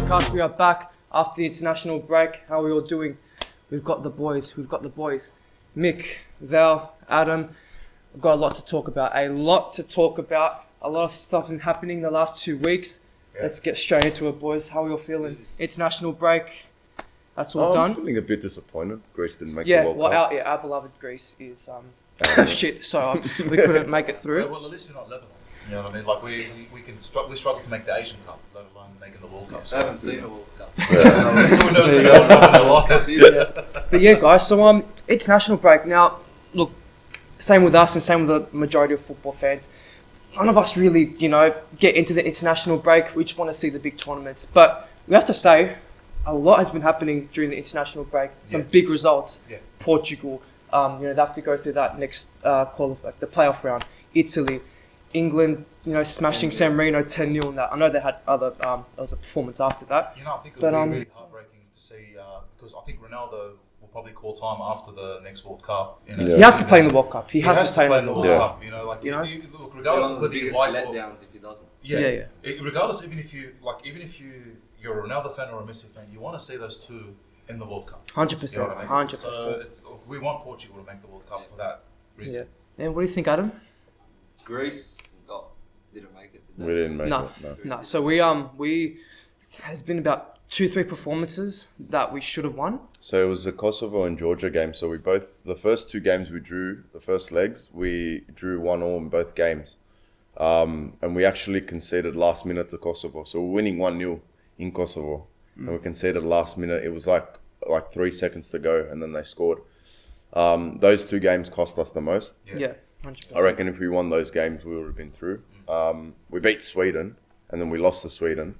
podcast. We are back after the international break. How are we all doing? We've got the boys. Mick, Val, Adam. We've got a lot to talk about. A lot of stuff been happening the last 2 weeks. Yeah. Let's get straight into it, boys. How are we all feeling? International break. That's all done. I'm feeling a bit disappointed. Greece didn't make the World Cup. Our beloved Greece is shit. So we couldn't make it through. Yeah, well, at least you're not Lebanon. You know what I mean? Like we struggle to make the Asian Cup, let alone making the World Cup. So I haven't seen a World Cup. But yeah, guys. So international break now. Look, same with us and same with the majority of football fans. None of us really, get into the international break. We just want to see the big tournaments. But we have to say, a lot has been happening during the international break. Some big results. Yeah. Portugal, they have to go through that next the playoff round. Italy, England, smashing San Marino 10-0 and that. I know they had other, there was a performance after that. I think it would be really heartbreaking to see, because I think Ronaldo will probably call time after the next World Cup. He has to play in the World Cup. He has to play in the World Cup. Look, regardless of whether you like letdowns if he doesn't. Regardless, even if you're a Ronaldo fan or a Messi fan, you want to see those two in the World Cup. 100%. 100%. So we want Portugal to make the World Cup for that reason. Yeah. And what do you think, Adam? Greece didn't make it. We didn't make it. No. So we has been about 2-3 performances that we should have won. So it was the Kosovo and Georgia game. So the first 2 games we drew, the first legs, we drew 1-1 in both games. And we actually conceded last minute to Kosovo. So we're winning 1-0 in Kosovo. And we conceded last minute. It was like 3 seconds to go and then they scored. Those 2 games cost us the most. Yeah. 100%. I reckon if we won those games, we would have been through. We beat Sweden, and then we lost to Sweden.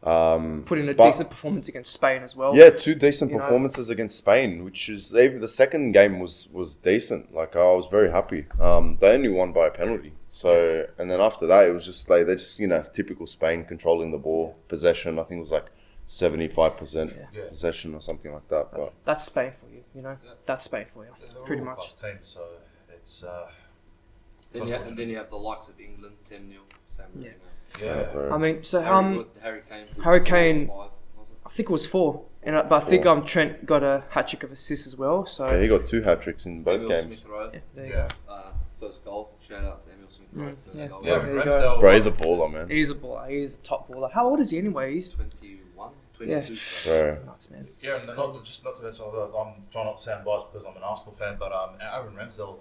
Put in a decent performance against Spain as well. Yeah, 2 decent performances against Spain, which is the second game was decent. Like I was very happy. They only won by a penalty. So and then after that, it was just like they're just typical Spain controlling the ball, possession. I think it was like 75% possession or something like that. But that's Spain for you. That's Spain for you. Pretty much. Team, so it's. Then you have the likes of England, 10-0, San Marino. Yeah. I mean, so Harry Kane, 5, was it? I think it was 4, but I think Trent got a hat trick of assists as well. So yeah, he got 2 hat tricks in both games. Smith-Rowe. First goal. Shout out to Emil Smith-Rowe. First goal. Ramsdale. Bro, he's a baller, man. He's a baller. He's a top baller. How old is he anyway? He's 21, 22. Yeah. Nuts, man. Yeah, and not to that. So I'm trying not to sound biased because I'm an Arsenal fan, but Aaron Ramsdale,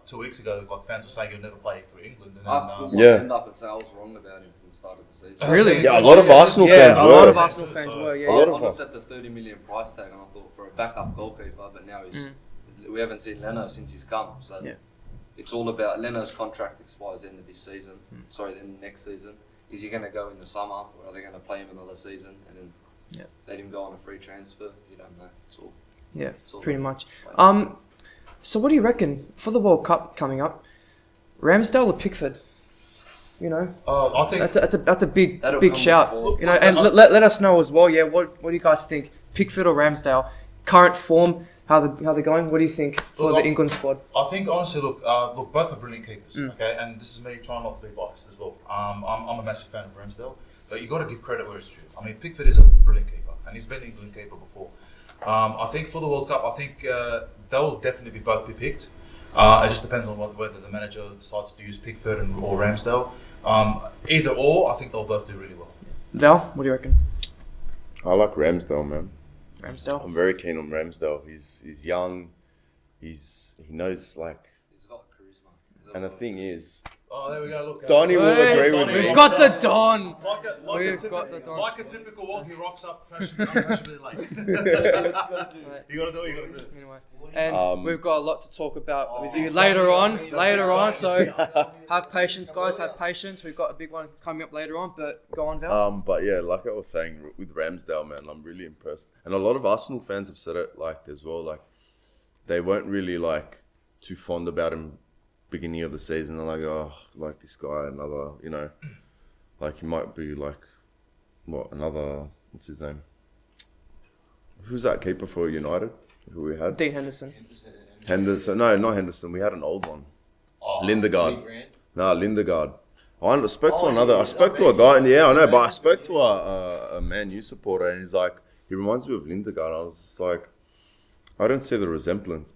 2 weeks ago, like fans were saying he'll never play for England. And After end up and say I was wrong about him from the start of the season. Really? Yeah, a lot of Arsenal fans were. A lot of Arsenal fans were. Yeah. I looked at the 30 million price tag and I thought for a backup goalkeeper, but now we haven't seen Leno since he's come. So it's all about Leno's contract expires at the end of this season. Sorry, the next season. Is he going to go in the summer, or are they going to play him another season and then let him go on a free transfer? You don't know. It's all pretty much. So what do you reckon for the World Cup coming up? Ramsdale or Pickford? I think that's a big shout. Before. And let us know as well. Yeah, what do you guys think? Pickford or Ramsdale? Current form, how they're going? What do you think for the England squad? I think honestly, look, both are brilliant keepers. Okay, and this is me trying not to be biased as well. I'm a massive fan of Ramsdale, but you got to give credit where it's due. I mean, Pickford is a brilliant keeper, and he's been an England keeper before. I think for the World Cup, I think they'll definitely both be picked. It just depends on whether the manager decides to use Pickford or Ramsdale. Either or, I think they'll both do really well. Val, what do you reckon? I like Ramsdale, man. Ramsdale? I'm very keen on Ramsdale. He's young. He knows like. He's got charisma. And the thing is. Oh, there we go. Look, Donny will agree with me. We've got the Don. Like a typical one, he rocks up fashionably late. You got to do it. Anyway, and we've got a lot to talk about with you later on. So have patience, guys. Have patience. We've got a big one coming up later on. But go on, Val. But yeah, like I was saying with Ramsdale, man, I'm really impressed. And a lot of Arsenal fans have said it as well. Like they weren't really too fond about him beginning of the season. They're like, oh, like this guy, another, he might be what's his name? Who's that keeper for United? Who we had? Dean Henderson. No, not Henderson. We had an old one. Lindegaard. No, Lindegaard. I spoke to a guy, and yeah, I know, but I spoke to a Man U supporter, and he's like, he reminds me of Lindegaard. I was just like, I don't see the resemblance,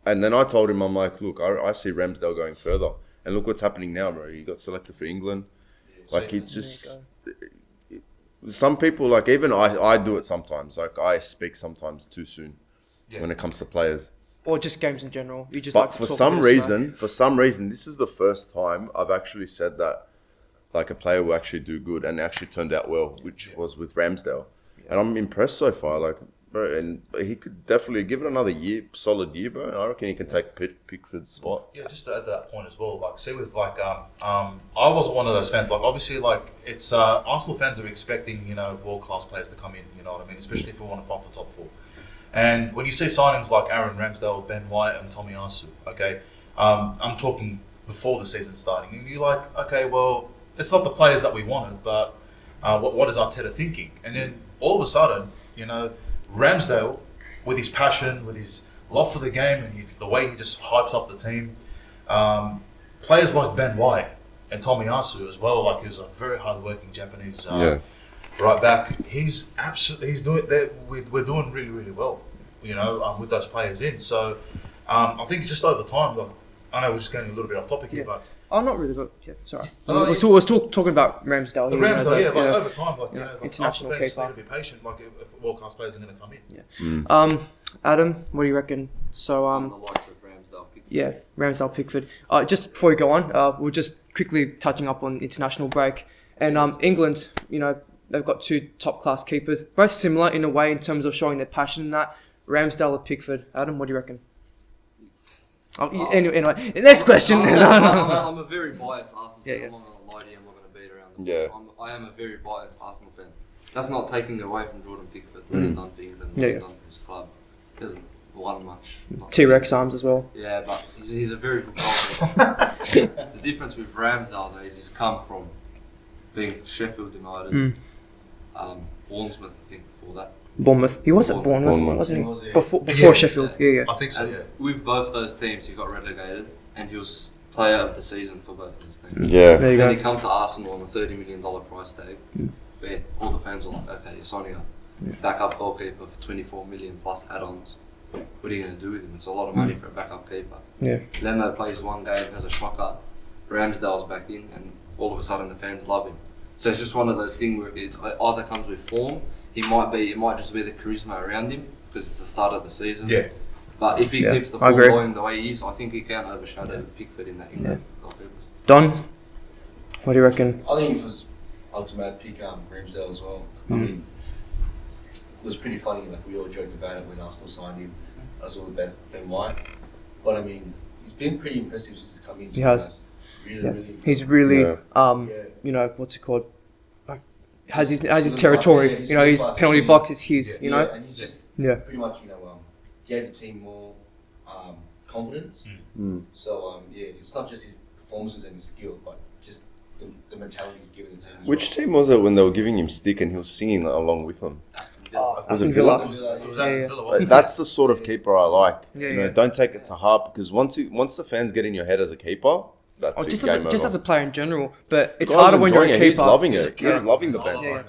and then I told him, I'm like, look, I see Ramsdale going further, and look what's happening now, bro. He got selected for England. Like, it's just, some people, like, even I do it sometimes. Like, I speak sometimes too soon when it comes to players. Or just games in general. You just But for some reason, this is the first time I've actually said that, like, a player will actually do good, and it actually turned out well, which was with Ramsdale. Yeah. And I'm impressed so far, like, bro, and he could definitely give it another solid year, bro. And I reckon he can take Pickford's spot. Yeah, just to add to that point as well, like, see with, like, I wasn't one of those fans, like, obviously, like, it's, Arsenal fans are expecting, world-class players to come in, you know what I mean, especially if we want to fight for top four. And when you see signings like Aaron Ramsdale, Ben White, and Tommy Asu, okay, I'm talking before the season starting, and you're like, okay, well, it's not the players that we wanted, but what is Arteta thinking? And then all of a sudden, Ramsdale, with his passion, with his love for the game, and the way he just hypes up the team, players like Ben White and Tommy Asu as well, like, who's a very hard-working Japanese right back. He's doing that. We're doing really, really well, with those players in. So I think just over time, like, I know we're just going a little bit off topic here, but not really, but sorry. We're still talking about Ramsdale. Ramsdale, over time, like, international players keeper. need to be patient. Like, if world-class players are going to come in. Yeah. Adam, what do you reckon? So the likes of Ramsdale, Pickford. Yeah, Ramsdale, Pickford. Just before we go on, we're just quickly touching up on international break, and England, they've got two top-class keepers, both similar in a way in terms of showing their passion in that. Ramsdale or Pickford. Adam, what do you reckon? Anyway, next question. I'm a very biased Arsenal fan. I'm not going to lie to you. I'm not going to beat around the bush. I am a very biased Arsenal fan. That's not taking away from Jordan Pickford. What he's done for England, what he's done for his club. He hasn't won much. T-Rex arms as well. Yeah, but he's a very good goalkeeper. The difference with Ramsdale, though, is he's come from being Sheffield United, Bournemouth, I think, before that. Bournemouth. He was at Bournemouth, wasn't he? Was, yeah. Before Sheffield. Yeah. I think so, and with both those teams, he got relegated, and he was player of the season for both those teams. Yeah. There you then go. he come to Arsenal on a $30 million price tag, where all the fans are like, okay, you're signing a backup goalkeeper for $24 million plus add-ons. What are you going to do with him? It's a lot of money for a backup keeper. Yeah. Leno plays one game, has a shocker. Ramsdale's back in, and all of a sudden the fans love him. So it's just one of those things where it's either comes with form. It might just be the charisma around him because it's the start of the season. Yeah. But if he keeps the form going the way he is, I think he can overshadow Pickford in that England goalkeepers. Don, what do you reckon? I think it was ultimate pick Ramsdale as well. I mean, it was pretty funny. Like, we all joked about it when Arsenal signed him, as well as Ben White. But I mean, he's been pretty impressive since he's come in. He has. Really. He's really, what's it called? Has his territory. His penalty box is his. And he's just pretty much gave the team more confidence. So it's not just his performances and his skill, but just the mentality he's given the team. Which team was it when they were giving him stick and he was singing along with them? Aston Villa. It was Aston Villa, wasn't it? That's the sort of keeper I like. Don't take it to heart, because once the fans get in your head as a keeper, that's it. Just as a player in general, but it's harder when you're a keeper. He's loving it. He's loving the banter.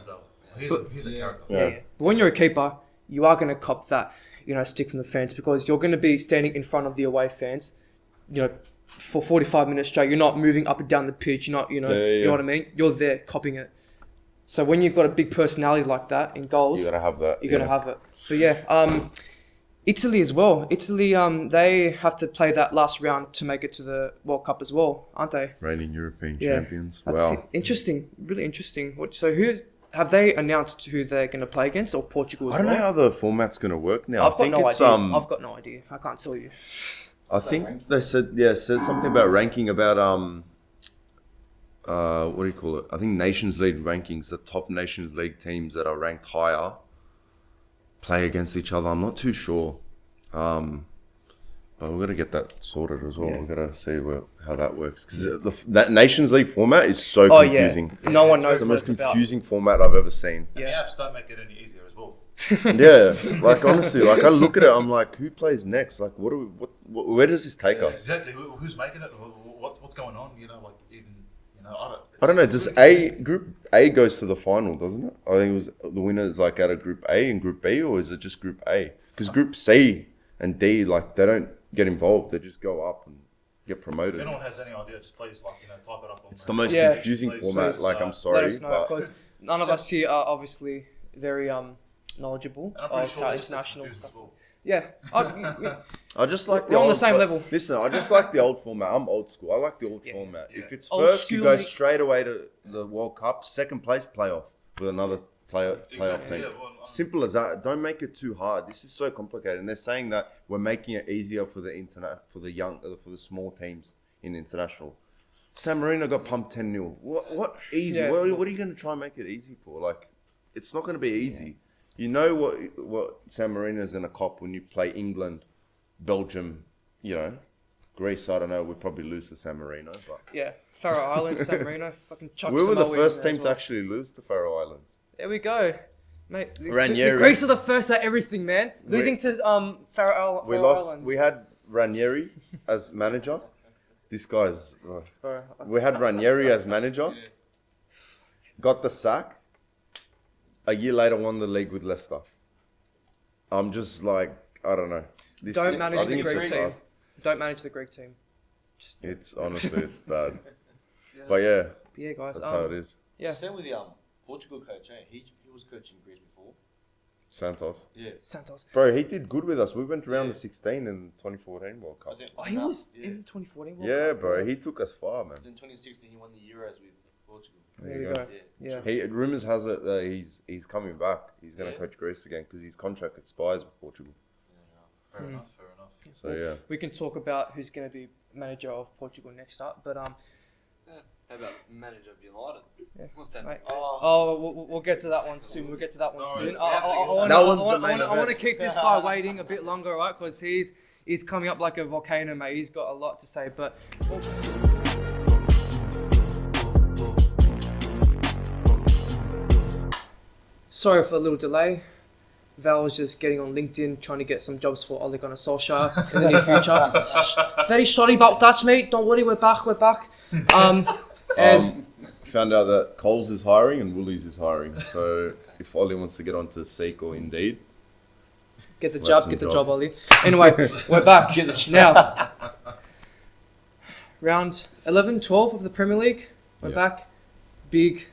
He's a character. Yeah. But when you're a keeper, you are going to cop that, stick from the fans, because you're going to be standing in front of the away fans, for 45 minutes straight. You're not moving up and down the pitch. You're not, you know what I mean? You're there copying it. So when you've got a big personality like that in goals, you gotta have that. You're gonna have it. But Italy as well. Italy, they have to play that last round to make it to the World Cup as well, aren't they? Reigning European champions. That's wow. Interesting. Really interesting. So who have they announced who they're going to play against, or Portugal as well? I don't know how the format's going to work now. I've got no idea. I can't tell you. I think they said something about ranking about what do you call it? I think Nations League rankings, the top Nations League teams that are ranked higher play against each other. I'm not too sure. But we've got to get that sorted as well. We've got to see how that works. Because that Nations League format is so confusing. Yeah. No one knows it's the what most it's about. confusing format I've ever seen. And the apps don't make it any easier as well. Honestly, I look at it, I'm like, who plays next? Like, where does this take us? Exactly. Who's making it? What's going on? Even You know, I don't know. Does Group A goes to the final, doesn't it? I think it was the winner is like out of Group A and Group B, or is it just Group A? Because Group C and D, like they don't get involved; they just go up and get promoted. If anyone has any idea, just please type it up on. It's the most confusing format. Please, like I'm Let sorry, us know, because none of us here are obviously very knowledgeable And I'm pretty of sure how they're just as international confused stuff. as well. Yeah, I just like We're on the old same level. Listen, I just like the old format. I'm old school. I like the old format. Yeah. If it's Old first, you school, go mate. straight away to the World Cup. Second place, playoff with another playoff Exactly, team. yeah, well, Simple as that. Don't make it too hard. This is so complicated, and they're saying that we're making it easier for the for the small teams in international. San Marino got pumped 10-0. What easy? Yeah. What are you going to try and make it easy for? Like, it's not going to be easy. You know what San Marino is going to cop when you play England, Belgium, Greece. I don't know. We'd probably lose to San Marino, but yeah. Faroe Islands, San Marino, fucking chuck we were the Samoa in first there team as to well. actually lose to Faroe Islands. There we go, mate. The Ranieri. Greece are the first at everything, man. Losing to Faroe We Islands. lost. We had Ranieri as manager. This guy's. Bro, We had Ranieri as manager. Got the sack. A year later, won the league with Leicester. I'm just like, I don't know. Don't I manage think the it's Greek just team. us. Don't manage the Greek team. It's honestly, it's bad. But yeah, Yeah, guys. that's how it is. Yeah. Same with the Portugal coach. He was coaching Greece before. Santos. Yeah. Santos. Bro, he did good with us. We went around the 16 in 2014 World I Cup. think, Oh, he was in 2014 World Yeah, Cup. bro, he took us far, man. In 2016, he won the Euros with Portugal. There you go. Yeah. Yeah. Rumors has it that he's coming back. He's going to Yeah. coach Greece again because his contract expires with Portugal. Fair enough. So yeah. We can talk about who's going to be manager of Portugal next up, but How about manager of United? Yeah. What's that? Right. Oh, we'll get to that one soon. We'll get to that one No soon. worries. That one's the main I want to event. keep this guy waiting a bit longer, right? Because he's coming up like a volcano, mate. He's got a lot to say, but. Sorry for a little delay. Val was just getting on LinkedIn trying to get some jobs for Ole Gunnar Solskjær in the near future. Very sorry about that, mate. Don't worry, we're back. And Found out that Coles is hiring and Woolies is hiring. So if Ollie wants to get onto Seek or Indeed, get the That's job, get the the job. job, Ollie. Anyway, we're back. Now, round 11, 12 of the Premier League. We're Yeah. back. Big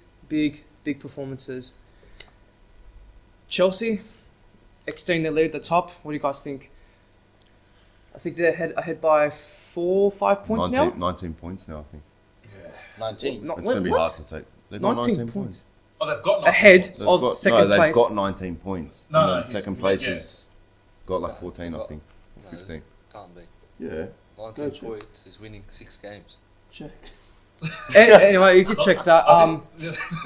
performances. Chelsea extending their lead at the top. What do you guys think? I think they're ahead by 4-5 points 19 points now, I think. 19. now. It's going to be hard to take. They've got 19 points. Oh, they've got 19 Ahead points. They've of got, second they've place. got 19 points. No, and no, then he's- second place yeah. has got like 14, I think. No, 15. Can't be. Yeah. 19 points is winning 6 games. Anyway, you can check that.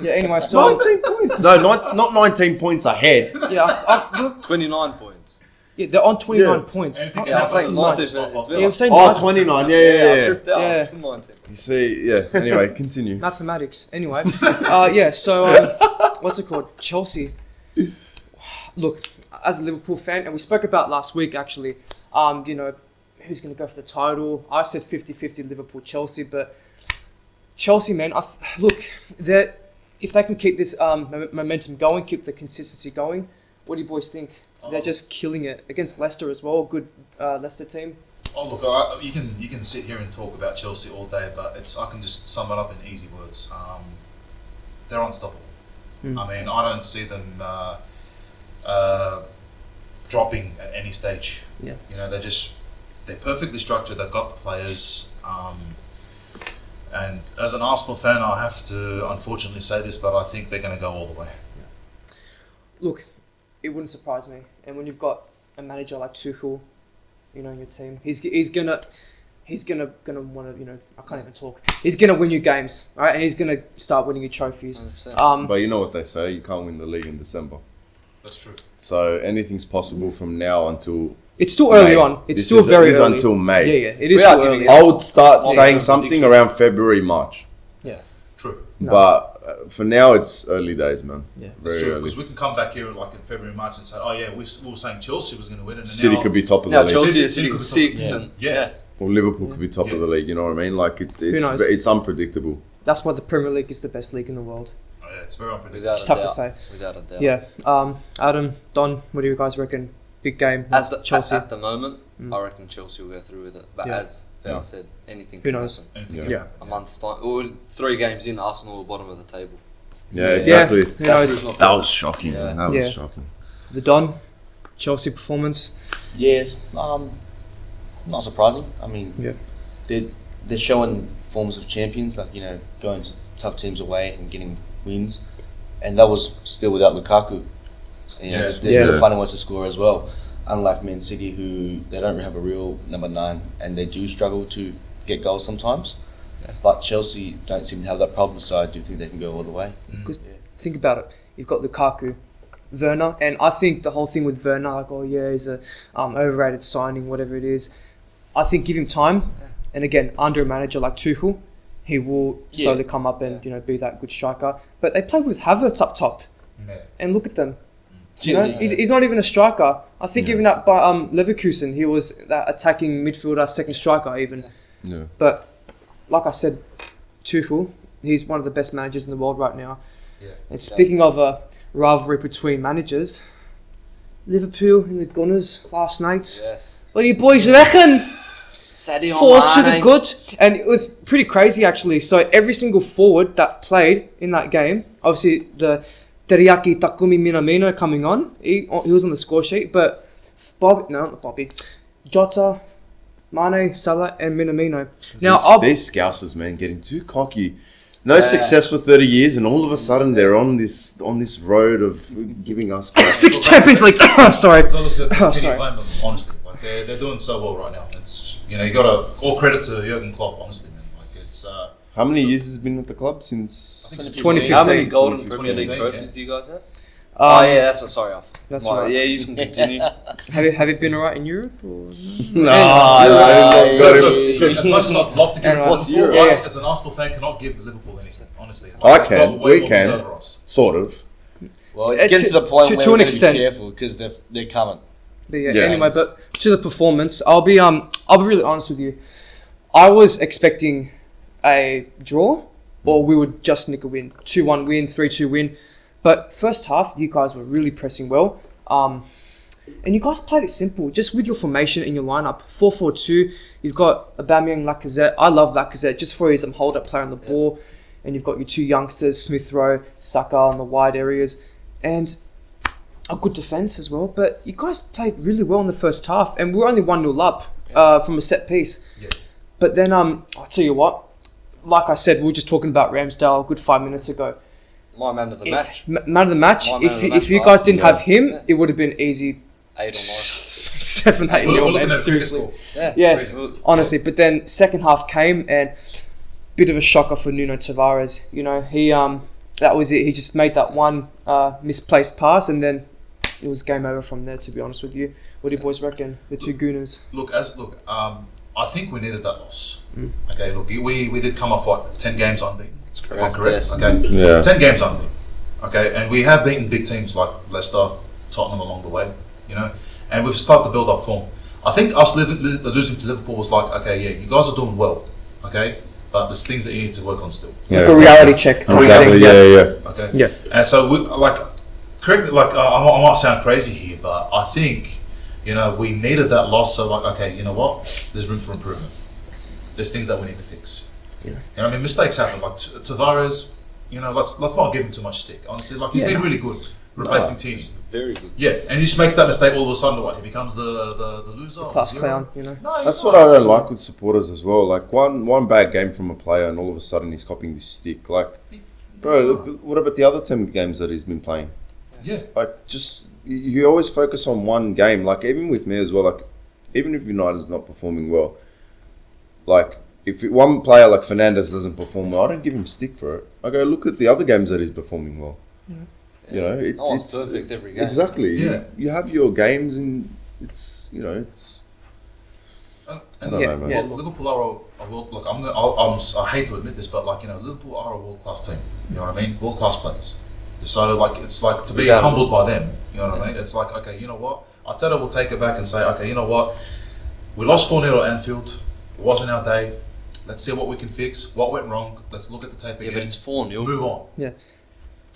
Yeah. Anyway, so 19 points? No, not 19 points ahead. yeah, 29 points. yeah, they're on 29 Yeah. points. Anything Yeah, I was saying It's 19. it's not like Yeah, I'm that. saying Oh, 29. Yeah. I tripped out. Yeah. 19. You see, yeah. Anyway, continue. Mathematics. Anyway, yeah. So what's it called? Chelsea. Look, as a Liverpool fan, and we spoke about last week actually. Who's going to go for the title? I said 50-50 Liverpool-Chelsea, but Chelsea, man. Look, if they can keep this momentum going, keep the consistency going. What do you boys think? They're just killing it against Leicester as well. Good Leicester team. Oh look, you can sit here and talk about Chelsea all day, but I can just sum it up in easy words. They're unstoppable. I mean, I don't see them dropping at any stage. Yeah. You know, they're perfectly structured. They've got the players. And as an Arsenal fan, I have to unfortunately say this, but I think they're going to go all the way. Look, it wouldn't surprise me. And when you've got a manager like Tuchel, in your team, he's gonna want to, I can't even talk. He's gonna win you games, right? And he's gonna start winning you trophies. 100%. But you know what they say, you can't win the league in December. That's true. So anything's possible from now until It's still early May. on. It's This still is- very it is early. until May. Yeah, it is We are still giving early. I would start Yeah. saying something around February, March. True. No. But for now, it's early days, man. Yeah. That's Very true, early. because we can come back here like in February, March and say, oh yeah, we were saying Chelsea was going to win it. And City now, could be top of the Now league. Chelsea is City sitting could be top. 6th. And Yeah. Or Liverpool could be top of the league, you know what I mean? Like, knows? it's unpredictable. that's why the Premier League is the best league in the world. Oh, yeah, it's very unpredictable. Without Just a have to doubt. say. Without a doubt. Yeah. Adam, Don, what do you guys reckon? Big game. Chelsea. At the moment, I reckon Chelsea will go through with it. But as I said, anything Who can knows? happen. Anything Yeah. can happen. A month's time, or 3 games in, Arsenal are bottom of the table. Yeah, exactly. Who knows? That was shocking, Yeah. man. That Yeah. was shocking. The Don, Chelsea performance. Yes, not surprising. I mean, Yeah. they're showing forms of champions, like, you know, going to tough teams away and getting wins, and that was still without Lukaku. You know, they're still finding ways to score as well. Unlike Man City, who they don't have a real number 9, and they do struggle to get goals sometimes. Yeah. But Chelsea don't seem to have that problem, so I do think they can go all the way. Because think about it. You've got Lukaku, Werner, and I think the whole thing with Werner, like, oh yeah, he's a overrated signing, whatever it is. I think give him time, and again, under a manager like Tuchel, he will slowly come up and be that good striker. But they play with Havertz up top, and look at them. You know, he's not even a striker. I think even at by Leverkusen, he was that attacking midfielder, second striker even. Yeah. But like I said, Tuchel, he's one of the best managers in the world right now. Yeah. And speaking of a rivalry between managers, Liverpool and the Gunners last night. Yes. What do you boys reckon? Sadio 4 to the Mane. good. And it was pretty crazy actually. So every single forward that played in that game, obviously the Teriyaki Takumi Minamino coming on, he was on the score sheet, but not Bobby, Jota, Mane, Salah and Minamino. Now These Scousers, man, getting too cocky. No success for 30 years, and all of a sudden they're on this road of giving us crap. 6 Champions Leagues. Sorry. Don't look at Oh, Kenny sorry. blame them, honestly. Like they're doing so well right now. It's you got to all credit to Jurgen Klopp, honestly, man. Like it's How many years has he been at the club? Since 2015. How many golden Premier League 2015, trophies do you guys have? Sorry, off. That's My- right. Yeah, you can continue. Have you been alright in Europe? Or? Look, as much as I'd love to give it to What's Liverpool, Europe? I, as an Arsenal fan, cannot give Liverpool anything, honestly. I They've can. got way We more can. wins over us. Sort of. Well, it's getting to the point to where an we're going to extent. be careful because they're coming. But Yeah, anyway, it's- but to the performance, I'll be really honest with you. I was expecting a draw, or we would just nick a win, 2-1 win, 3-2 win. But first half, you guys were really pressing well, and you guys played it simple, just with your formation and your lineup. 4-4-2. You've got Aubameyang, Lacazette. I love Lacazette just for his hold-up player on the ball, and you've got your 2 youngsters, Smith Rowe, Saka on the wide areas, and a good defence as well. But you guys played really well in the first half, and we were only 1-0 up from a set piece. Yeah. But then I'll tell you what, like I said, we were just talking about Ramsdale a good 5 minutes ago. My man of the match. Man of the match. My man of the match, If you guys didn't yeah. have him, Yeah. it would have been easy 8 or 9. 7, 8 We're nil, looking man. at the Seriously. score. Yeah, Really. honestly. But then second half came and bit of a shocker for Nuno Tavares. You know, he that was it. He just made that one misplaced pass, and then it was game over from there. To be honest with you, what do you boys reckon? The 2 Gooners. I think we needed that loss. Okay, look, we did come off 10 games unbeaten. That's correct, If I'm correct. yes. Okay, Yeah. 10 games unbeaten. Okay, and we have beaten big teams like Leicester, Tottenham along the way. And we've started to build up form. I think us losing to Liverpool was like, okay, yeah, you guys are doing well. Okay, but there's things that you need to work on still. Yeah, Like a reality check. kind of Exactly. thing. Yeah. Okay. Yeah. And so we correct me, I might sound crazy here, but I think we needed that loss. So okay, you know what? There's room for improvement. There's things that we need to fix. Yeah. Mistakes happen. Like Tavares, let's not give him too much stick. Honestly, he's been really good replacing Tini. Very good. Yeah, and he just makes that mistake all of a sudden. He becomes the loser. Class zero. clown, you know. No, he's That's not. what I don't like with supporters as well. Like one bad game from a player, and all of a sudden he's copying this stick. Like, bro, look, what about the other 10 games that he's been playing? Yeah. Like, just you always focus on one game. Like, even with me as well. Like, even if United's not performing well, like if one player like Fernandes doesn't perform well, I don't give him stick for it. I go look at the other games that he's performing well. You know, No one's it's perfect every game. Exactly. Yeah. You have your games, and it's it's. And I don't know, man. Yeah. Liverpool are a world. Look, I hate to admit this, but Liverpool are a world class team. You know what I mean? World class players. So it's like to be Yeah. humbled by them. You know what I mean? It's like, okay, you know what? Arteta will take it back and say, okay, you know what? We lost 4-0 at Anfield. It wasn't our day. Let's see what we can fix. What went wrong? Let's look at the tape again. Yeah, but it's 4-0. Move on. Yeah.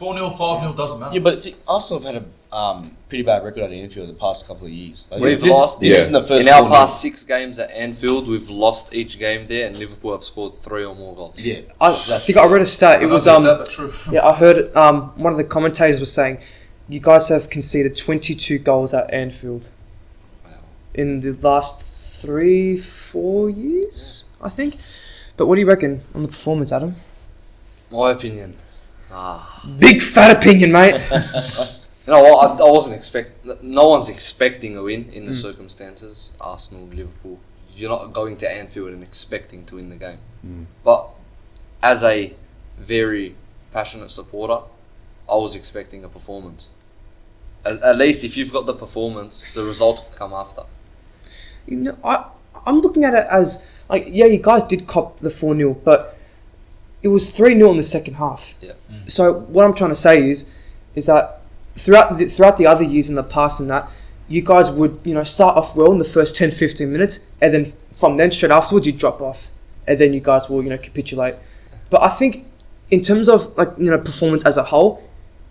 4-0, 5-0 doesn't matter. Yeah, but Arsenal have had a pretty bad record at Anfield the past couple of years. Like, We've this lost. This isn't the first In our 4-0. past 6 games at Anfield, we've lost each game there, and Liverpool have scored 3 or more goals. Yeah. I think I read a stat. It was but true. yeah, I heard one of the commentators was saying you guys have conceded 22 goals at Anfield Wow. in the last 3-4 years, I think. But what do you reckon on the performance, Adam? My opinion. Big fat opinion, mate. You know what? I wasn't no one's expecting a win in the circumstances. Arsenal, Liverpool. You're not going to Anfield and expecting to win the game. But as a very passionate supporter, I was expecting a performance. At least if you've got the performance, the results will come after. You know, I'm looking at it as like, yeah, you guys did cop the 4-0, but it was 3-0 in the second half. Yeah. So what I'm trying to say is that throughout the other years in the past and that, you guys would, start off well in the first 10-15 minutes, and then from then straight afterwards you drop off, and then you guys will, capitulate. But I think in terms of performance as a whole,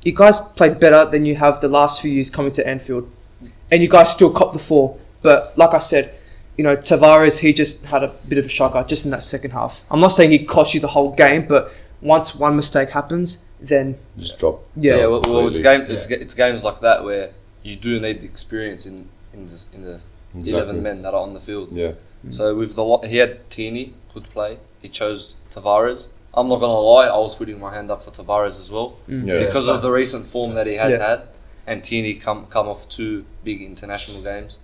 you guys played better than you have the last few years coming to Anfield, and you guys still copped the 4. But like I said, Tavares, he just had a bit of a shocker just in that second half. I'm not saying he cost you the whole game, but once one mistake happens, then Just drop. yeah, Well, it's games like that where you do need the experience in the 11 men that are on the field. Yeah. So with he had Tierney, could play. He chose Tavares. I'm not gonna lie, I was putting my hand up for Tavares as well Yeah. because of the recent form that he has Yeah. had, and Tierney come off 2 big international games,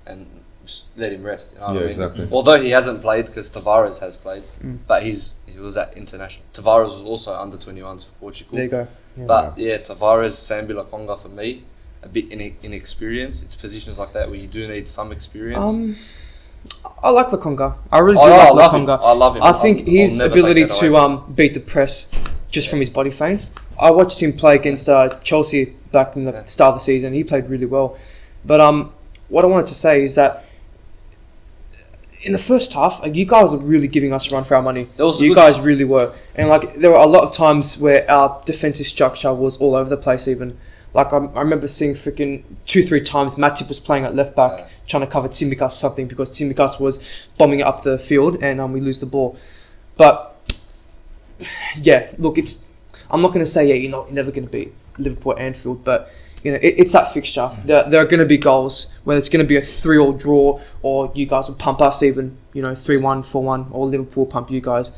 and just let him rest. You know what I mean? Exactly. Although he hasn't played because Tavares has played, but he was at international. Tavares was also under 21s for Portugal. there you go. Yeah. But yeah, Tavares, Sambi Lokonga for me, a bit inexperienced. It's positions like that where you do need some experience. I like Lokonga. I really do I like love him. Lokonga. I love him. I think his I'll never ability take that away to beat the press just from his body feints. I watched him play against Chelsea back in the start of the season. He played really well. But what I wanted to say is that in the first half, you guys were really giving us a run for our money. You guys really were. And there were a lot of times where our defensive structure was all over the place even. I remember seeing freaking 2-3 times Matip was playing at left back trying to cover Tsimikas something because Tsimikas was bombing it up the field and we lose the ball. But yeah, look, I'm not going to say you're never going to beat Liverpool at Anfield, but it's that fixture. There are going to be goals, whether it's going to be a 3-3 draw or you guys will pump us even, 3-1, 4-1, or Liverpool pump you guys.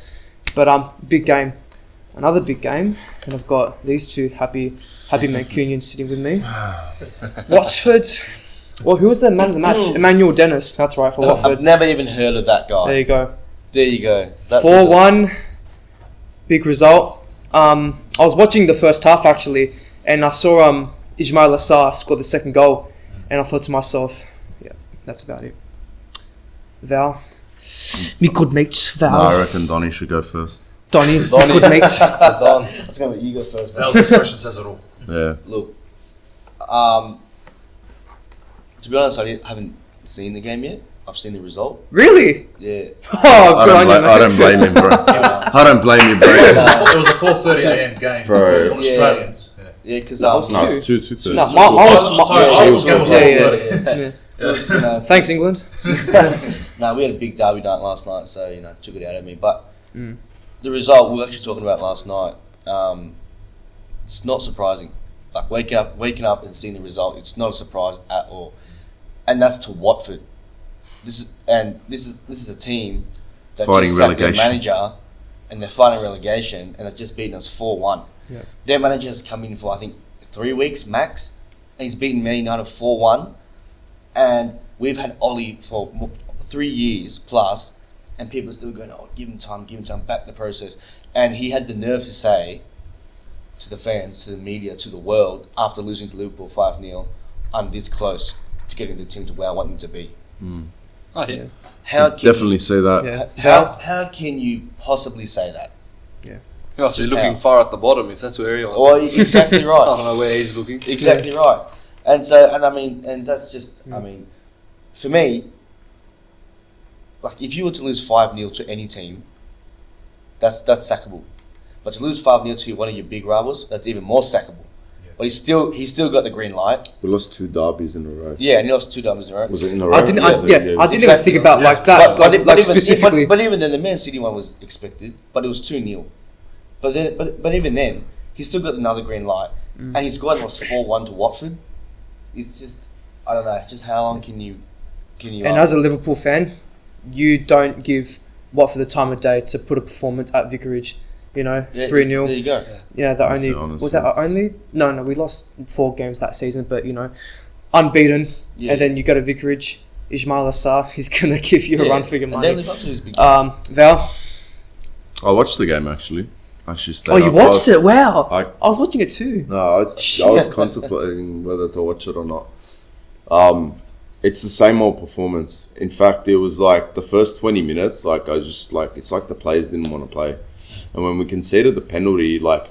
But big game, another big game, and I've got these two happy Mancunians sitting with me. Watford. Well, who was the man of the match? Emmanuel Dennis. That's right, for Watford. I've never even heard of that guy. There you go. There you go. 4-1. Big result. I was watching the first half actually, and I saw Ismail Assar score the second goal, and I thought to myself, yeah, that's about it. Val. Me good mates, Val. No, I reckon Donny should go first. Donny. Good mates. Don. I was going to let you go first. Val's expression says it all. Yeah. Look, to be honest, I haven't seen the game yet. I've seen the result. Really? Yeah. Oh, good on you, I mate. don't blame him, bro. I don't blame you, bro. It was a 4:30 a.m. game Bro. for Australians. Yeah, because That was No, two. it's 2-2. No, Sorry, Arsenal's game was yeah. 4:30. Thanks, England. we had a big derby night last night, so took it out of me. But the result we were actually talking about last night, it's not surprising. Like waking up and seeing the result, it's not a surprise at all. And that's to Watford. This is a team that Fighting just sacked their relegation. manager, and they're fighting relegation, and they've just beaten us 4-1. Yeah. Their manager has come in for I think 3 weeks max, and he's beaten Man United 4-1. And we've had OLE for 3 years plus, and people are still going, oh, give him time, back the process. And he had the nerve to say to the fans, to the media, to the world, after losing to Liverpool 5-0, I'm this close to getting the team to where I want them to be. Oh yeah. How can Definitely say that. Yeah. how can you possibly say that? He must be Just looking how? far at the bottom if that's where he wants. Well, exactly I right. don't know where he's looking. Exactly right. And so, and that's just, for me, like if you were to lose 5-0 to any team, that's sackable. But to lose 5-0 to one of your big rivals, that's even more sackable. Yeah. But he's still got the green light. We lost 2 derbies in a row. Yeah, and he lost 2 derbies in a row. Was it in a row? I didn't even think about like that. But Specifically. even then, the Man City one was expected, but it was 2-0. But even then, he's still got another green light, and he's got 4-1 to Watford. It's just, I don't know, just how long can you? And as a Liverpool fan, you don't give Watford the time of day to put a performance at Vicarage. 3-0. There you go. Yeah, the only was that our only? No, we lost 4 games that season, but unbeaten. Yeah. And then you go to Vicarage. Ismail Assar, he's gonna give you a run for your money. And then live up to his big Val. I watched the game actually. You watched it? Wow. I was watching it too. No, I was contemplating whether to watch it or not. It's the same old performance. In fact, it was like the first 20 minutes, I just it's like the players didn't want to play. And when we conceded the penalty, I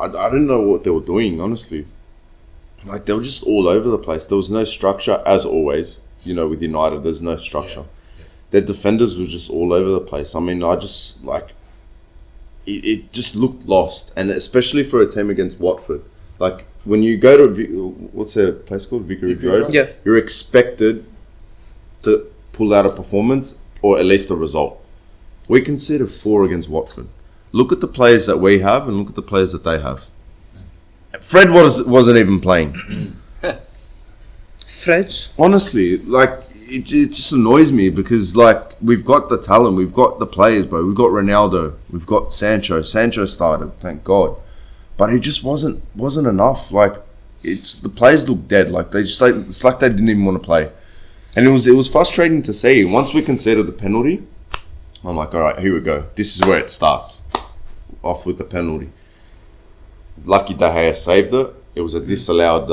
didn't know what they were doing, honestly. They were just all over the place. There was no structure, as always. With United, there's no structure. Yeah. Their defenders were just all over the place. I mean, it just looked lost. And especially for a team against Watford. When you go to, what's their place called? Vicarage Road? Yeah. You're expected to pull out a performance or at least a result. We conceded 4 against Watford. Look at the players that we have and look at the players that they have. Fred wasn't even playing. Fred? Honestly, it just annoys me because, we've got the talent, we've got the players, bro. We've got Ronaldo, we've got Sancho. Sancho started, thank God. But it just wasn't enough. The players look dead. It's like they didn't even want to play. And it was frustrating to see. Once we conceded the penalty, I'm like, all right, here we go. This is where it starts. Off with the penalty. Lucky De Gea saved it. It was a disallowed.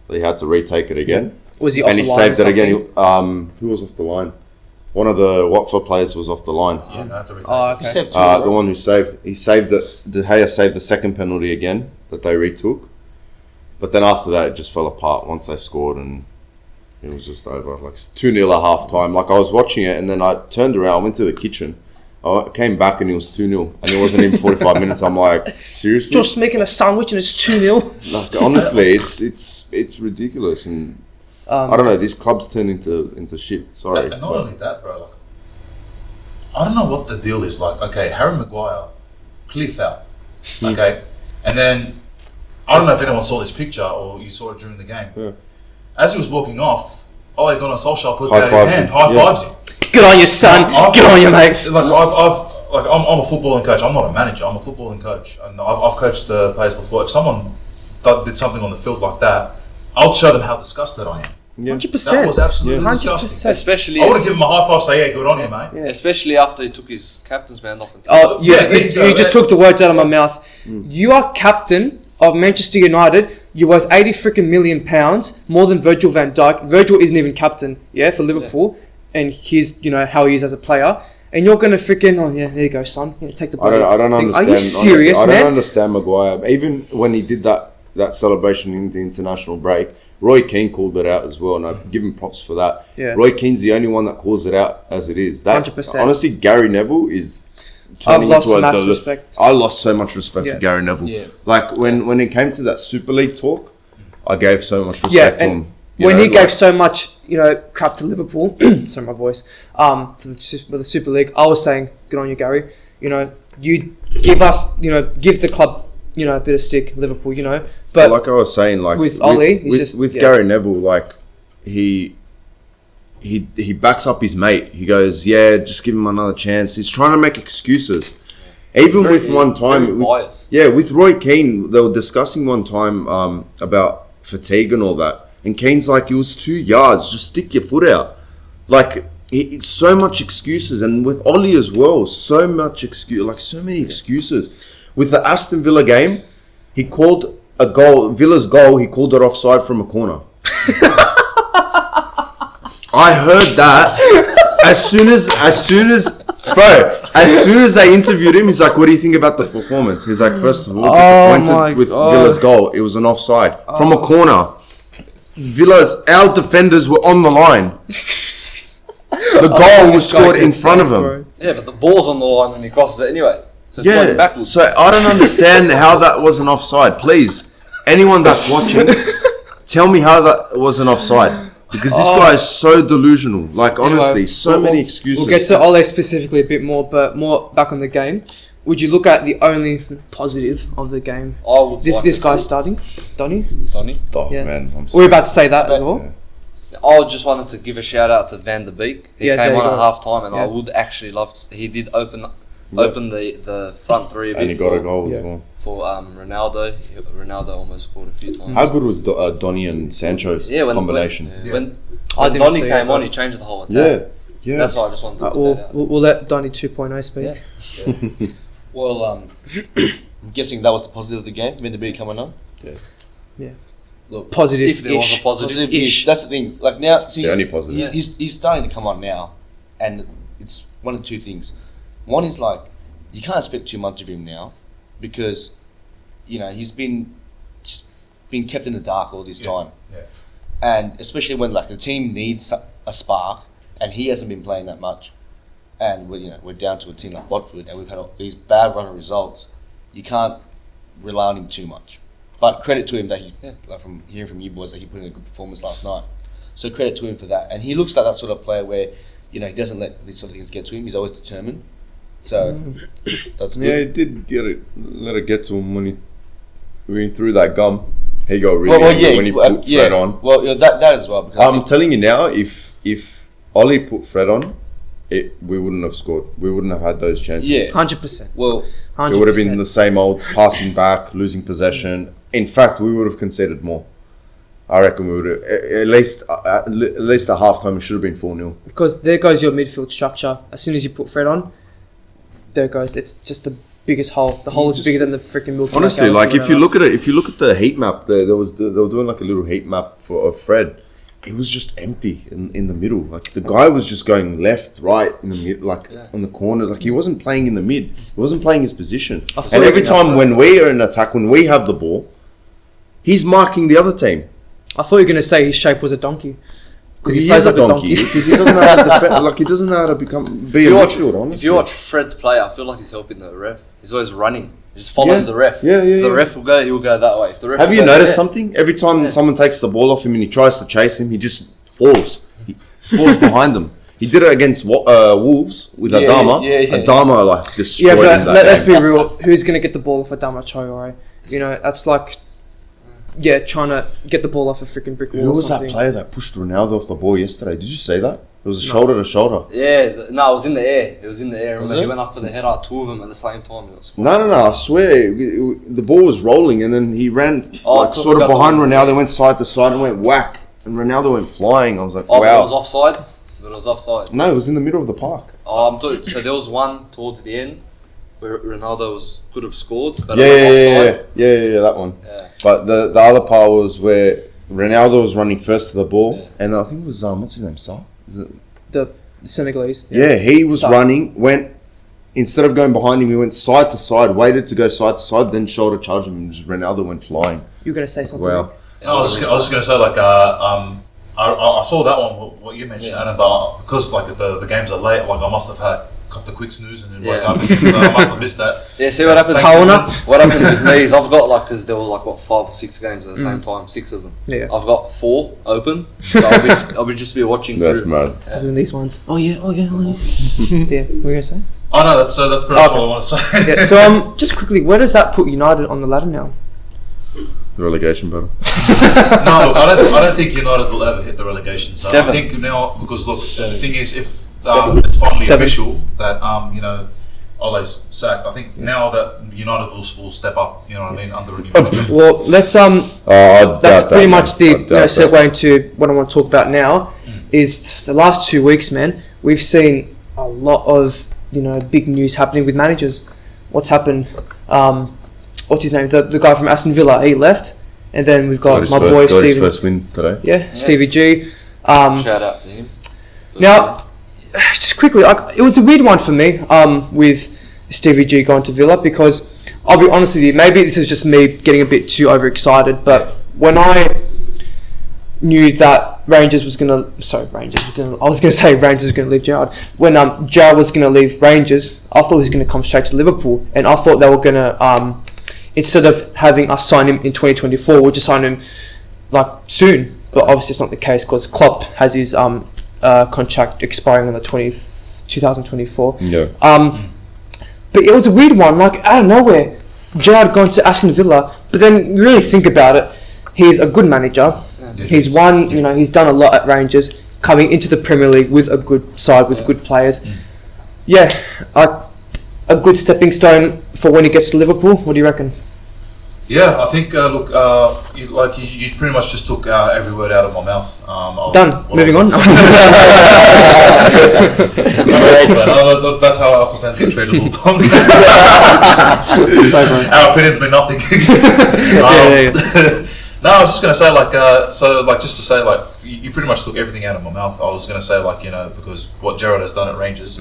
They had to retake it again. Was he off the line? And he saved it again. Who was off the line? One of the Watford players was off the line. Yeah, no, that's a retake. Oh, okay. He saved 2, The one who saved. He saved it. De Gea saved the second penalty again that they retook. But then after that, it just fell apart once they scored and it was just over. 2-0 at half time. I was watching it and then I turned around, went to the kitchen. I came back and it was 2-0 and it wasn't even 45 minutes. I'm like, seriously? Just making a sandwich and it's 2-0. Honestly, it's ridiculous and I don't know. These clubs turn into shit. Sorry. And not only that, bro. I don't know what the deal is. Okay, Harry Maguire, clear foul. Okay, and then I don't know if anyone saw this picture or you saw it during the game. Yeah. As he was walking off, Ole Gunnar Solskjær puts out his hand, high fives him. Good on you, son. Good on you, mate. I'm a footballing coach. I'm not a manager. I'm a footballing coach, and I've coached the players before. If someone did something on the field like that, I'll show them how disgusted I am. 100%. That was absolutely disgusting. Especially, I would have given him a high five, say, "Yeah, good on you, mate." Yeah. Especially after he took his captain's band off. You just took the words out of my mouth. You are captain of Manchester United. You're worth £80 million, more than Virgil van Dijk. Virgil isn't even captain, for Liverpool, and he's how he is as a player. And you're gonna there you go, son. Take the ball. I don't understand. Are you serious, honestly, man? I don't understand Maguire. Even when he did that celebration in the international break, Roy Keane called it out as well, and I give him props for that. Yeah. Roy Keane's the only one that calls it out as it is. 100%. Honestly, Gary Neville is. I've lost mass respect. I lost so much respect for Gary Neville. Yeah. When it came to that Super League talk, I gave so much respect to him. When he gave so much, crap to Liverpool, sorry my voice, for the Super League, I was saying, good on you, Gary. You give us, give the club, a bit of stick, Liverpool, But like I was saying, with Ole, with Gary Neville, he backs up his mate. He goes, just give him another chance. He's trying to make excuses. Even with one time, with Roy Keane, they were discussing one time about fatigue and all that. And Keane's like, it was 2 yards, just stick your foot out. It's so much excuses. And with Ole as well, so much so many excuses. With the Aston Villa game, he called a goal, Villa's goal, he called it offside from a corner. I heard that as soon as they interviewed him, he's like, what do you think about the performance? He's like, first of all, disappointed with Villa's goal. It was an offside from a corner. Our defenders were on the line. the goal was scored in front of him. Bro. Yeah, but the ball's on the line when he crosses it anyway. So it's going backwards. So I don't understand how that was an offside. Please, anyone that's watching, tell me how that was an offside. Because this guy is so delusional. Like, honestly, many excuses. We'll get to Ole specifically a bit more, but more back on the game. Would you look at the only positive of the game? This guy starting, Donny. Oh, Yeah. man. We're about to say that as well. I just wanted to give a shout out to Van der Beek. He came on at half time, and Yeah. I would actually love. He did open the front three a bit. And he got a goal as well. For Ronaldo. Ronaldo almost scored a few times. How good was Donny and Sancho's combination? When I didn't Donny see came it, on, but- he changed the whole attack. Yeah. That's why I just wanted to put that out. We'll let Donny 2.0 speak. Yeah. Well, I'm guessing that was the positive of the game. Van der Beek coming on. Yeah. Look, Positive. If there was a positive-ish. That's the thing. Like now, see, the only positive. he's starting to come on now, and it's one of two things. One is like you can't expect too much of him now, because he's been kept in the dark all this time, and especially when like the team needs a spark, and he hasn't been playing that much, and we're down to a team like Watford, and we've had these bad run of results. You can't rely on him too much. But credit to him that from hearing from you boys, that he put in a good performance last night. So credit to him for that. And he looks like that sort of player where, he doesn't let these sort of things get to him. He's always determined. So that's good. Yeah, he did let it get to him when he threw that gum. He got really angry when he put Fred on. Well, that as well. Because I'm telling you now, if Ollie put Fred on, we wouldn't have scored. We wouldn't have had those chances. Yeah. 100%. Well, 100%. It would have been the same old passing back, losing possession. In fact, we would have conceded more. I reckon we would have at least at half time. It should have been 4-0. Because there goes your midfield structure. As soon as you put Fred on, there it goes. It's just the biggest hole. The hole is bigger than the freaking Milky Way. Honestly, like if you look at the heat map, they were doing like a little heat map of Fred. It was just empty in the middle. Like the guy was just going left, right in the mid, on the corners. Like he wasn't playing in the mid. He wasn't playing his position. And every time when we are in attack, when we have the ball, he's marking the other team. I thought you were going to say his shape was a donkey. Because he is a donkey. Because he doesn't know how to defend. Like he doesn't know how to be a midfield. Honestly, if you watch Fred play, I feel like he's helping the ref. He's always running. He just follows the ref. If the ref will go, he'll go that way. If the ref have you noticed something? Every time someone takes the ball off him and he tries to chase him, he just falls. He falls behind them. He did it against Wolves with Adama. Adama destroyed him. But let's be real. Who's going to get the ball off Adama Traore? That's like, trying to get the ball off a freaking brick wall. Who was that player that pushed Ronaldo off the ball yesterday? Did you see that? It was a shoulder to shoulder. Yeah, it was in the air. It was in the air. Remember, he went up for the header, two of them at the same time. No, I swear. The ball was rolling and then he ran sort of behind Ronaldo, went side to side and went whack. And Ronaldo went flying. I was like, wow. But it was offside? But it was offside. No, it was in the middle of the park. So there was one towards the end where Ronaldo could have scored. But Yeah, that one. Yeah. But the other part was where Ronaldo was running first to the ball. And I think it was, what's his name, Sal? The Senegalese. Yeah, he was running, instead of going behind him, he went side to side, waited to go side to side, then shoulder charged him, and just Ronaldo went flying. You were going to say something? Wow. I was just going to say, I saw that one, what you mentioned, Anna, but because the games are late, I must have got the quick snooze and then woke up again, so I must have missed that. Yeah, see what happens? What happens with me is I've got because there were 5 or 6 games at the same time, 6 of them. Yeah. I've got 4 open, so I'll be just watching. That's through. mad. Doing these ones. Yeah. Yeah, what were you going to say? Oh no, that's pretty much what I want to say. Yeah, so just quickly, where does that put United on the ladder now? The relegation battle. No, look, I don't think United will ever hit the relegation zone. 7. I think now, because look, the thing is, if it's finally 7. official that Ole's sacked, I think now that United will step up. You know what I mean? Under a new management. Well, let's that's pretty much the segue into what I want to talk about now. Is the last 2 weeks, man? We've seen a lot of big news happening with managers. What's happened? What's his name? The guy from Aston Villa, he left, and then we've got my boy Stevie. First win today. Yeah, Stevie G. Shout out to him. Now, just quickly, it was a weird one for me with Stevie G going to Villa, because I'll be honest with you, maybe this is just me getting a bit too overexcited, but when I knew that Rangers was gonna leave Gerrard. When Gerrard was gonna leave Rangers, I thought he was gonna come straight to Liverpool, and I thought they were gonna instead of having us sign him in 2024, we'll just sign him like soon. But obviously it's not the case because Klopp has his contract expiring on the 2024. Yeah. But it was a weird one, like out of nowhere, Gerrard going to Aston Villa. But then you really think about it, he's a good manager. He's won, he's done a lot at Rangers. Coming into the Premier League with a good side, with good players. Yeah, a good stepping stone for when he gets to Liverpool. What do you reckon? Yeah, I think, you pretty much just took every word out of my mouth. Done. Moving on. That's how our fans get treated all the time. Our opinions mean nothing. No, I was just going to say, you pretty much took everything out of my mouth. I was going to say, because what Gerrard has done at Rangers,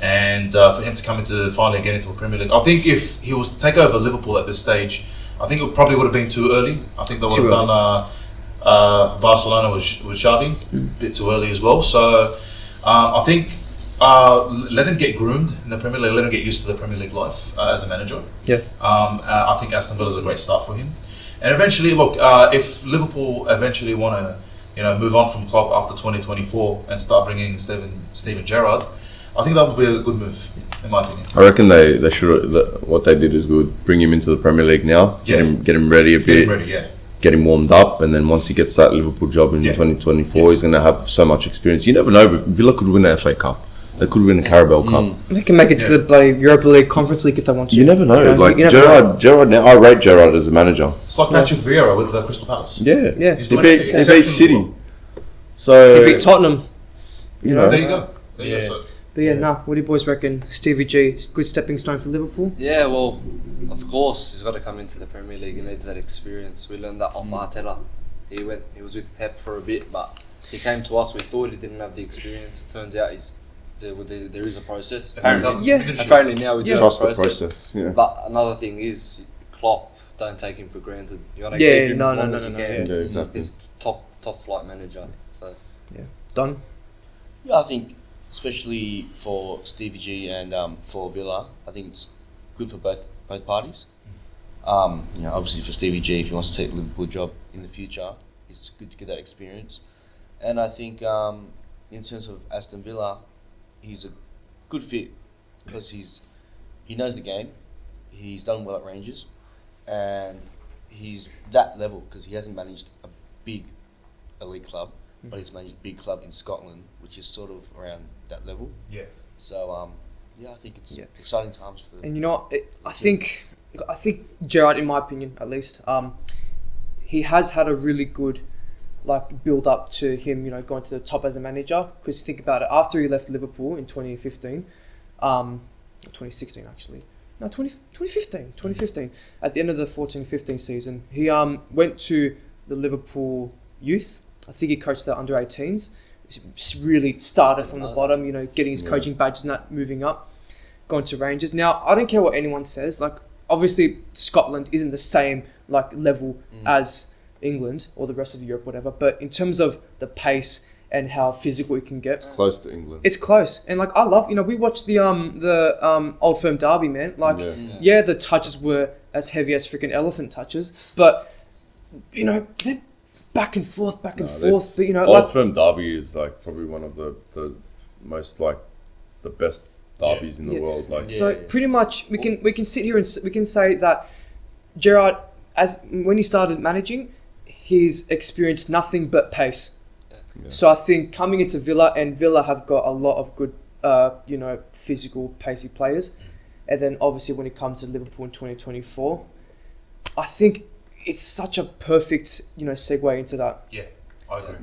and for him to come finally get into a Premier League. I think if he was to take over Liverpool at this stage, I think it probably would have been too early. I think they would have done Barcelona with Xavi, a bit too early as well. So I think let him get groomed in the Premier League, let him get used to the Premier League life as a manager. Yeah. I think Aston Villa is a great start for him. And eventually, if Liverpool eventually want to, move on from Klopp after 2024 and start bringing Steven Gerrard, I think that would be a good move, in my opinion. I reckon they should. What they did is good. Bring him into the Premier League now. Get him ready a bit. Get him warmed up, and then once he gets that Liverpool job in 2024, he's going to have so much experience. You never know. Villa could win the FA Cup. They could win the Carabao Cup. They can make it to the bloody Europa League, Conference League if they want to. You never know. You never know. Gerrard. Now I rate Gerrard as a manager. It's like Nacho Vieira with Crystal Palace. Yeah. He's He doing beat exceptional City. well. So He beat Tottenham. There you go. So, But what do you boys reckon? Stevie G, good stepping stone for Liverpool? Yeah, well, of course he's got to come into the Premier League. He needs that experience. We learned that off Arteta. He was with Pep for a bit, but he came to us. We thought he didn't have the experience. It turns out there is a process. Apparently now we do trust have the process. Yeah. But another thing is Klopp. Don't take him for granted. You want to keep him as long as you can. Yeah, exactly. He's top flight manager. So Done. Yeah, I think especially for Stevie G and for Villa, I think it's good for both parties. Obviously for Stevie G, if he wants to take the Liverpool job in the future, it's good to get that experience. And I think in terms of Aston Villa, he's a good fit because he knows the game. He's done well at Rangers, and he's that level because he hasn't managed a big elite club, but he's managed a big club in Scotland, which is sort of around that level. Yeah. So I think it's exciting times for. And I think Gerrard, in my opinion, at least, he has had a really good build up to him, going to the top as a manager. Because you think about it, after he left Liverpool in 2015, 2016 actually, no 2015. At the end of the 14-15 season, he went to the Liverpool youth. I think he coached the under 18s. Really started from the bottom, getting his coaching badges and that, moving up, going to Rangers. Now, I don't care what anyone says. Obviously, Scotland isn't the same level as England or the rest of Europe, whatever. But in terms of the pace and how physical it can get, It's close to England. it's close. And I love, we watched the Old Firm derby, man. The touches were as heavy as freaking elephant touches, but they're back and forth. But Old Firm derby is probably one of the most the best derbies in the world. So pretty much we can sit here and we can say that Gerrard, when he started managing, he's experienced nothing but pace. Yeah. So I think coming into Villa have got a lot of good physical pacey players, and then obviously when it comes to Liverpool in 2024, I think it's such a perfect segue into that. Yeah, I agree.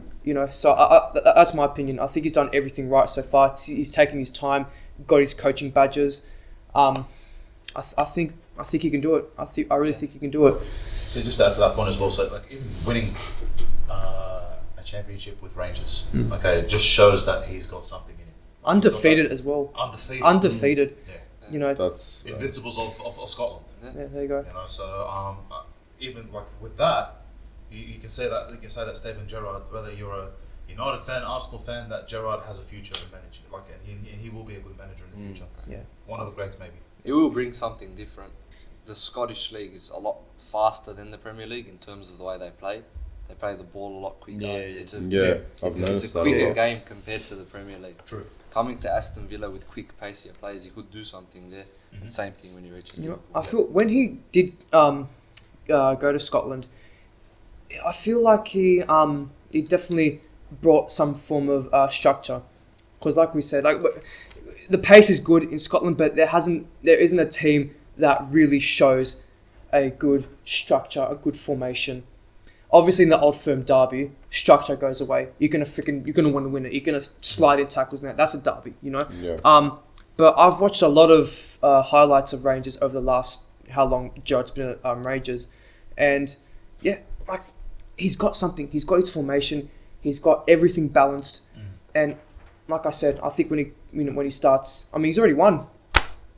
So that's my opinion. I think he's done everything right so far. He's taken his time, got his coaching badges. I think he can do it. I really think he can do it. So just to add to that point as well, so even winning a championship with Rangers, just shows that he's got something in him. Undefeated as well. Undefeated. Yeah. That's Invincibles of Scotland. Yeah, there you go. So even with that, you can say that Steven Gerrard, whether you're United fan, Arsenal fan, that Gerrard has a future in managing. Like, and he will be a good manager in the future. Yeah. One of the greats, maybe. It will bring something different. The Scottish League is a lot faster than the Premier League in terms of the way they play. They play the ball a lot quicker. It's a quicker game compared to the Premier League. True. Coming to Aston Villa with quick, pacier players, he could do something there. And same thing when he reaches Liverpool. I feel when he did go to Scotland, I feel like he definitely brought some form of structure. Because like we said, like the pace is good in Scotland, but there isn't a team that really shows a good structure, a good formation. Obviously, in the Old Firm derby, structure goes away. You're gonna want to win it. You're gonna slide in tackles now. That's a derby, you know. Yeah. But I've watched a lot of highlights of Rangers over the last how long Gerrard's been at Rangers, and yeah, like he's got something. He's got his formation. He's got everything balanced, and like I said, I think when he starts, I mean, he's already won.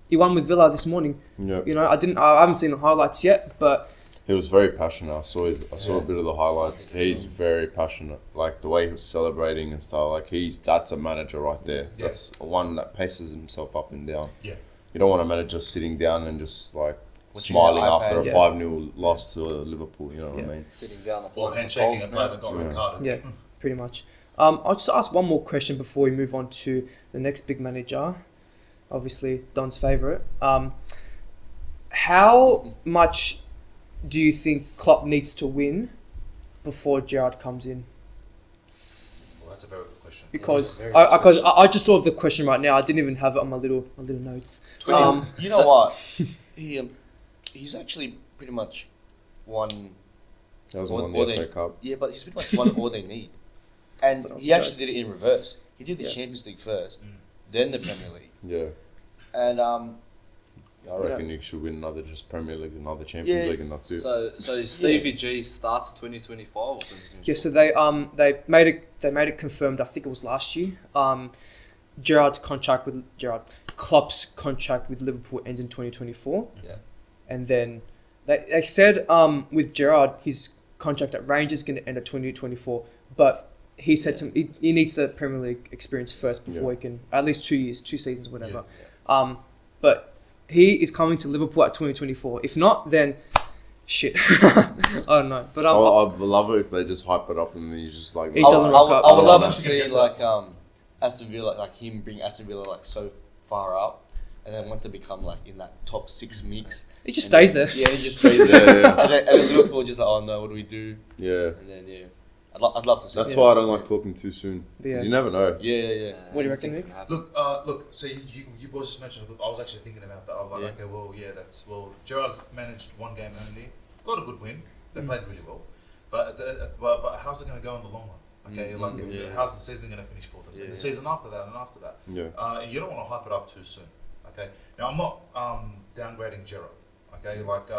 He won with Villa this morning. Yeah. You know, I haven't seen the highlights yet, but he was very passionate. I saw a bit of the highlights. He's very passionate. Like the way he was celebrating and stuff. Like that's a manager right there. Yeah. That's one that paces himself up and down. Yeah. You don't want a manager sitting down and just like smiling after a 5-0 loss to Liverpool. You know what I mean? Sitting down or handshaking a player that got red carded. Yeah, pretty much. I'll just ask one more question before we move on to the next big manager. Obviously, Don's favourite. How much do you think Klopp needs to win before Gerrard comes in? Well, that's a very good question. Because I just thought of the question right now. I didn't even have it on my little notes. You know what? He's actually pretty much won. That was won the FA Cup. Yeah, but he's pretty much won all they need. And he actually did it in reverse. He did the Champions League first, then the Premier League. Yeah. And I reckon you should win another just Premier League, another Champions League, and that's it. So Stevie G starts 2025 or 2024? Yeah, so they made it confirmed. I think it was last year. Klopp's contract with Liverpool ends in 2024. Yeah. And then they said with Gerrard, his contract at Rangers is going to end at 2024, but he said to him he needs the Premier League experience first before he can, at least 2 seasons, whatever. Yeah. But he is coming to Liverpool at 2024. If not, then shit. I don't know. But I'd love it if they just hype it up and then you just like. He doesn't rock up. I would love to see like Aston Villa, like him bring Aston Villa like so far up, and then once they become like in that top 6 mix, he just stays there. Yeah, he just stays there. And then Liverpool just like, oh no, what do we do? Yeah. And then I'd love to see. That's why I don't like talking too soon. Because you never know. Yeah. What do you reckon, Nick? Look. So you boys just mentioned. I was actually thinking about that. I was like, okay, Gerrard's managed one game only, got a good win. They played really well, but how's it going to go in the long run? Okay, how's the season going to finish for them? And the season after that, and after that. Yeah. You don't want to hype it up too soon. Okay. Now I'm not downgrading Gerrard. Okay, like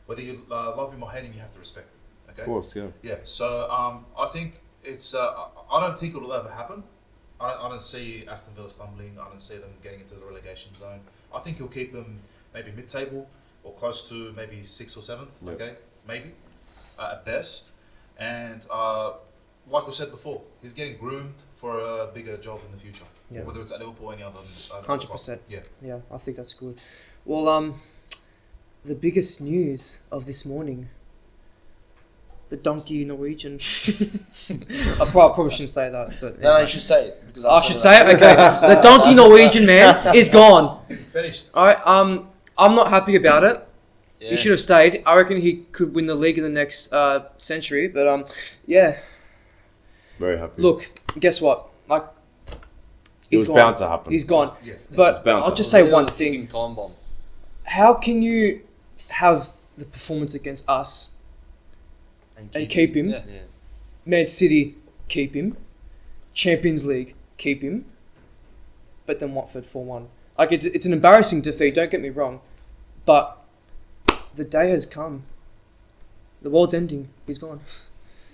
whether you love him or hate him, you have to respect him. Okay? Of course, yeah. Yeah, so I think it's. I don't think it'll ever happen. I don't see Aston Villa stumbling. I don't see them getting into the relegation zone. I think he'll keep them maybe mid-table or close to maybe 6th or 7th. Yep. Okay, maybe at best. And like we said before, he's getting groomed for a bigger job in the future. Yeah. Whether it's at Liverpool or any other. 100%. Yeah. Yeah, I think that's good. Well, the biggest news of this morning. The donkey Norwegian. I probably shouldn't say that, but No, you should say it. Because I should say it? Okay. The donkey Norwegian man is gone. It's finished. Alright, I'm not happy about it. Yeah. He should have stayed. I reckon he could win the league in the next century, but yeah. Very happy. Look, guess what? Like, it was bound to happen. He's gone. Yeah. But I'll just say one thing. Time bomb. How can you have the performance against us and keep him? Yeah. Man City, keep him. Champions League, keep him. But then Watford 4-1. Like, it's an embarrassing defeat, don't get me wrong. But the day has come. The world's ending. He's gone.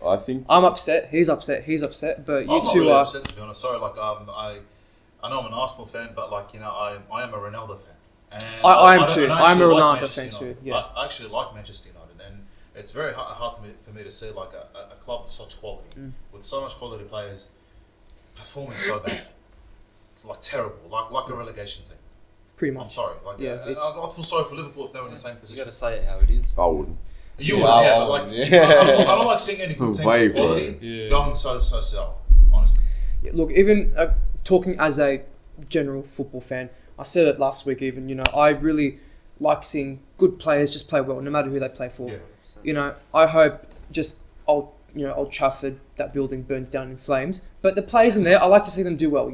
I think I'm upset. He's upset. But you I'm not two really are. upset, to be honest. Sorry, like I know I'm an Arsenal fan, but like I am a Ronaldo fan. And I am too. and I'm a actually Ronaldo Manchester fan too. United. Yeah. I actually like Manchester United, and it's very hard for me to see like a club of such quality with so much quality players performing so bad, like terrible, like a relegation team. Pretty I'm much. sorry, I'd feel sorry for Liverpool if they were in the same You position. got to say it how it is. I wouldn't. You Yeah, would, I but would, like yeah. I don't like seeing any good teams Way, with quality bro. going so sour. Honestly, Yeah, look, even talking as a general football fan, I said it last week. Even I really like seeing good players just play well, no matter who they play for. yeah. I hope just Old Trafford, that building burns down in flames. But the players in there, I like to see them do well.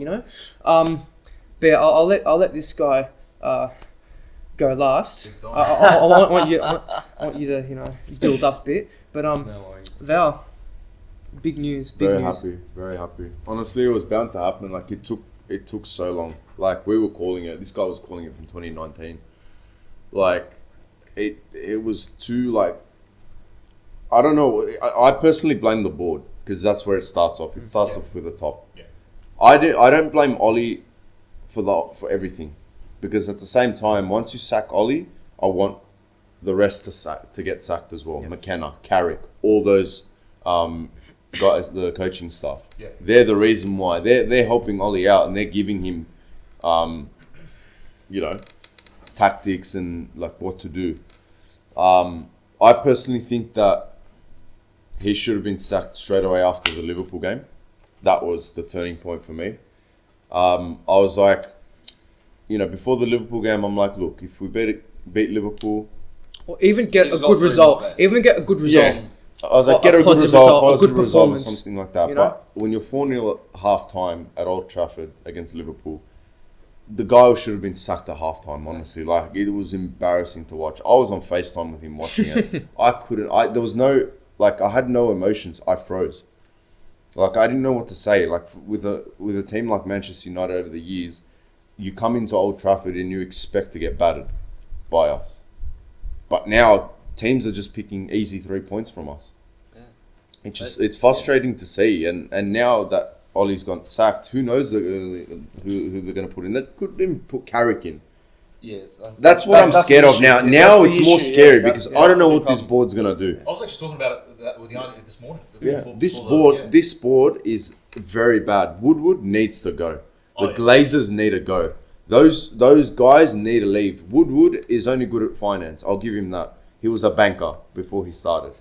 But yeah, I'll let this guy go last. I want you to build up a bit. But No worries. Val, big news. Big Very news. happy, very happy. Honestly, it was bound to happen. Like it took so long. Like we were calling it. This guy was calling it from 2019. Like it was too like. I don't know. I personally blame the board because that's where it starts off. It starts off with the top. Yeah. I don't blame Ollie for everything, because at the same time, once you sack Ollie, I want the rest to get sacked as well. McKenna, Carrick, all those guys, the coaching staff. Yeah. They're the reason why they're helping Ollie out, and they're giving him, tactics and like what to do. I personally think that he should have been sacked straight away after the Liverpool game. That was the turning point for me. I was like, before the Liverpool game, I'm like, look, if we beat Liverpool, Or even get He's a got good three result. more, Even get a good result. yeah, I was like, A get a good positive result, result, a positive good result, or performance, something like that. you know? But when you're 4-0 at half time at Old Trafford against Liverpool, the guy should have been sacked at half time, honestly. Like, it was embarrassing to watch. I was on FaceTime with him watching it. There was no, I had no emotions. I froze. Like, I didn't know what to say. Like, with a team like Manchester United over the years, you come into Old Trafford and you expect to get battered by us. But now, teams are just picking easy 3 points from us. Yeah. It's frustrating to see. And now that Ollie's got sacked, who knows who they're going to put in. They could even put Carrick in. Yes. That's what I'm scared of now. Now it's more scary because I don't know what this board. board's going to do. I was actually talking about it with Yianni this morning. Yeah, this board is very bad. Woodward needs to go. The Glazers need to go. Those guys need to leave. Woodward is only good at finance. I'll give him that. He was a banker before he started.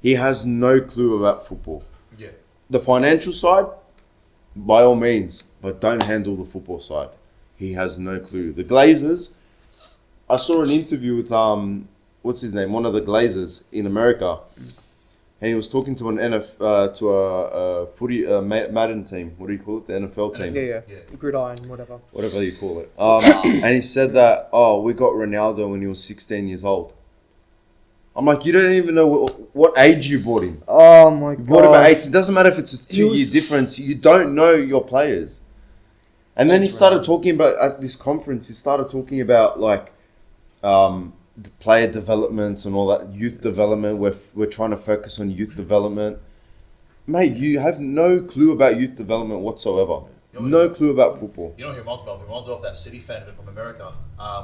He has no clue about football. Yeah. The financial side, by all means, but don't handle the football side. He has no clue. The Glazers, I saw an interview with what's his name, one of the Glazers in America, and he was talking to a footy Madden team. What do you call it? The NFL team. Yeah. Yeah. Gridiron, whatever. Whatever you call it. And he said that, we got Ronaldo when he was 16 years old. I'm like, you don't even know what age you bought him. Oh my god. You bought him at 18. It doesn't matter if it's a 2 was- year difference. You don't know your players. And then he started talking about, at this conference, he started talking about the player developments and all that, youth development. We're trying to focus on youth development. Mate, you have no clue about youth development whatsoever. No clue about football. You know who reminds me of? He reminds me of that City fan from America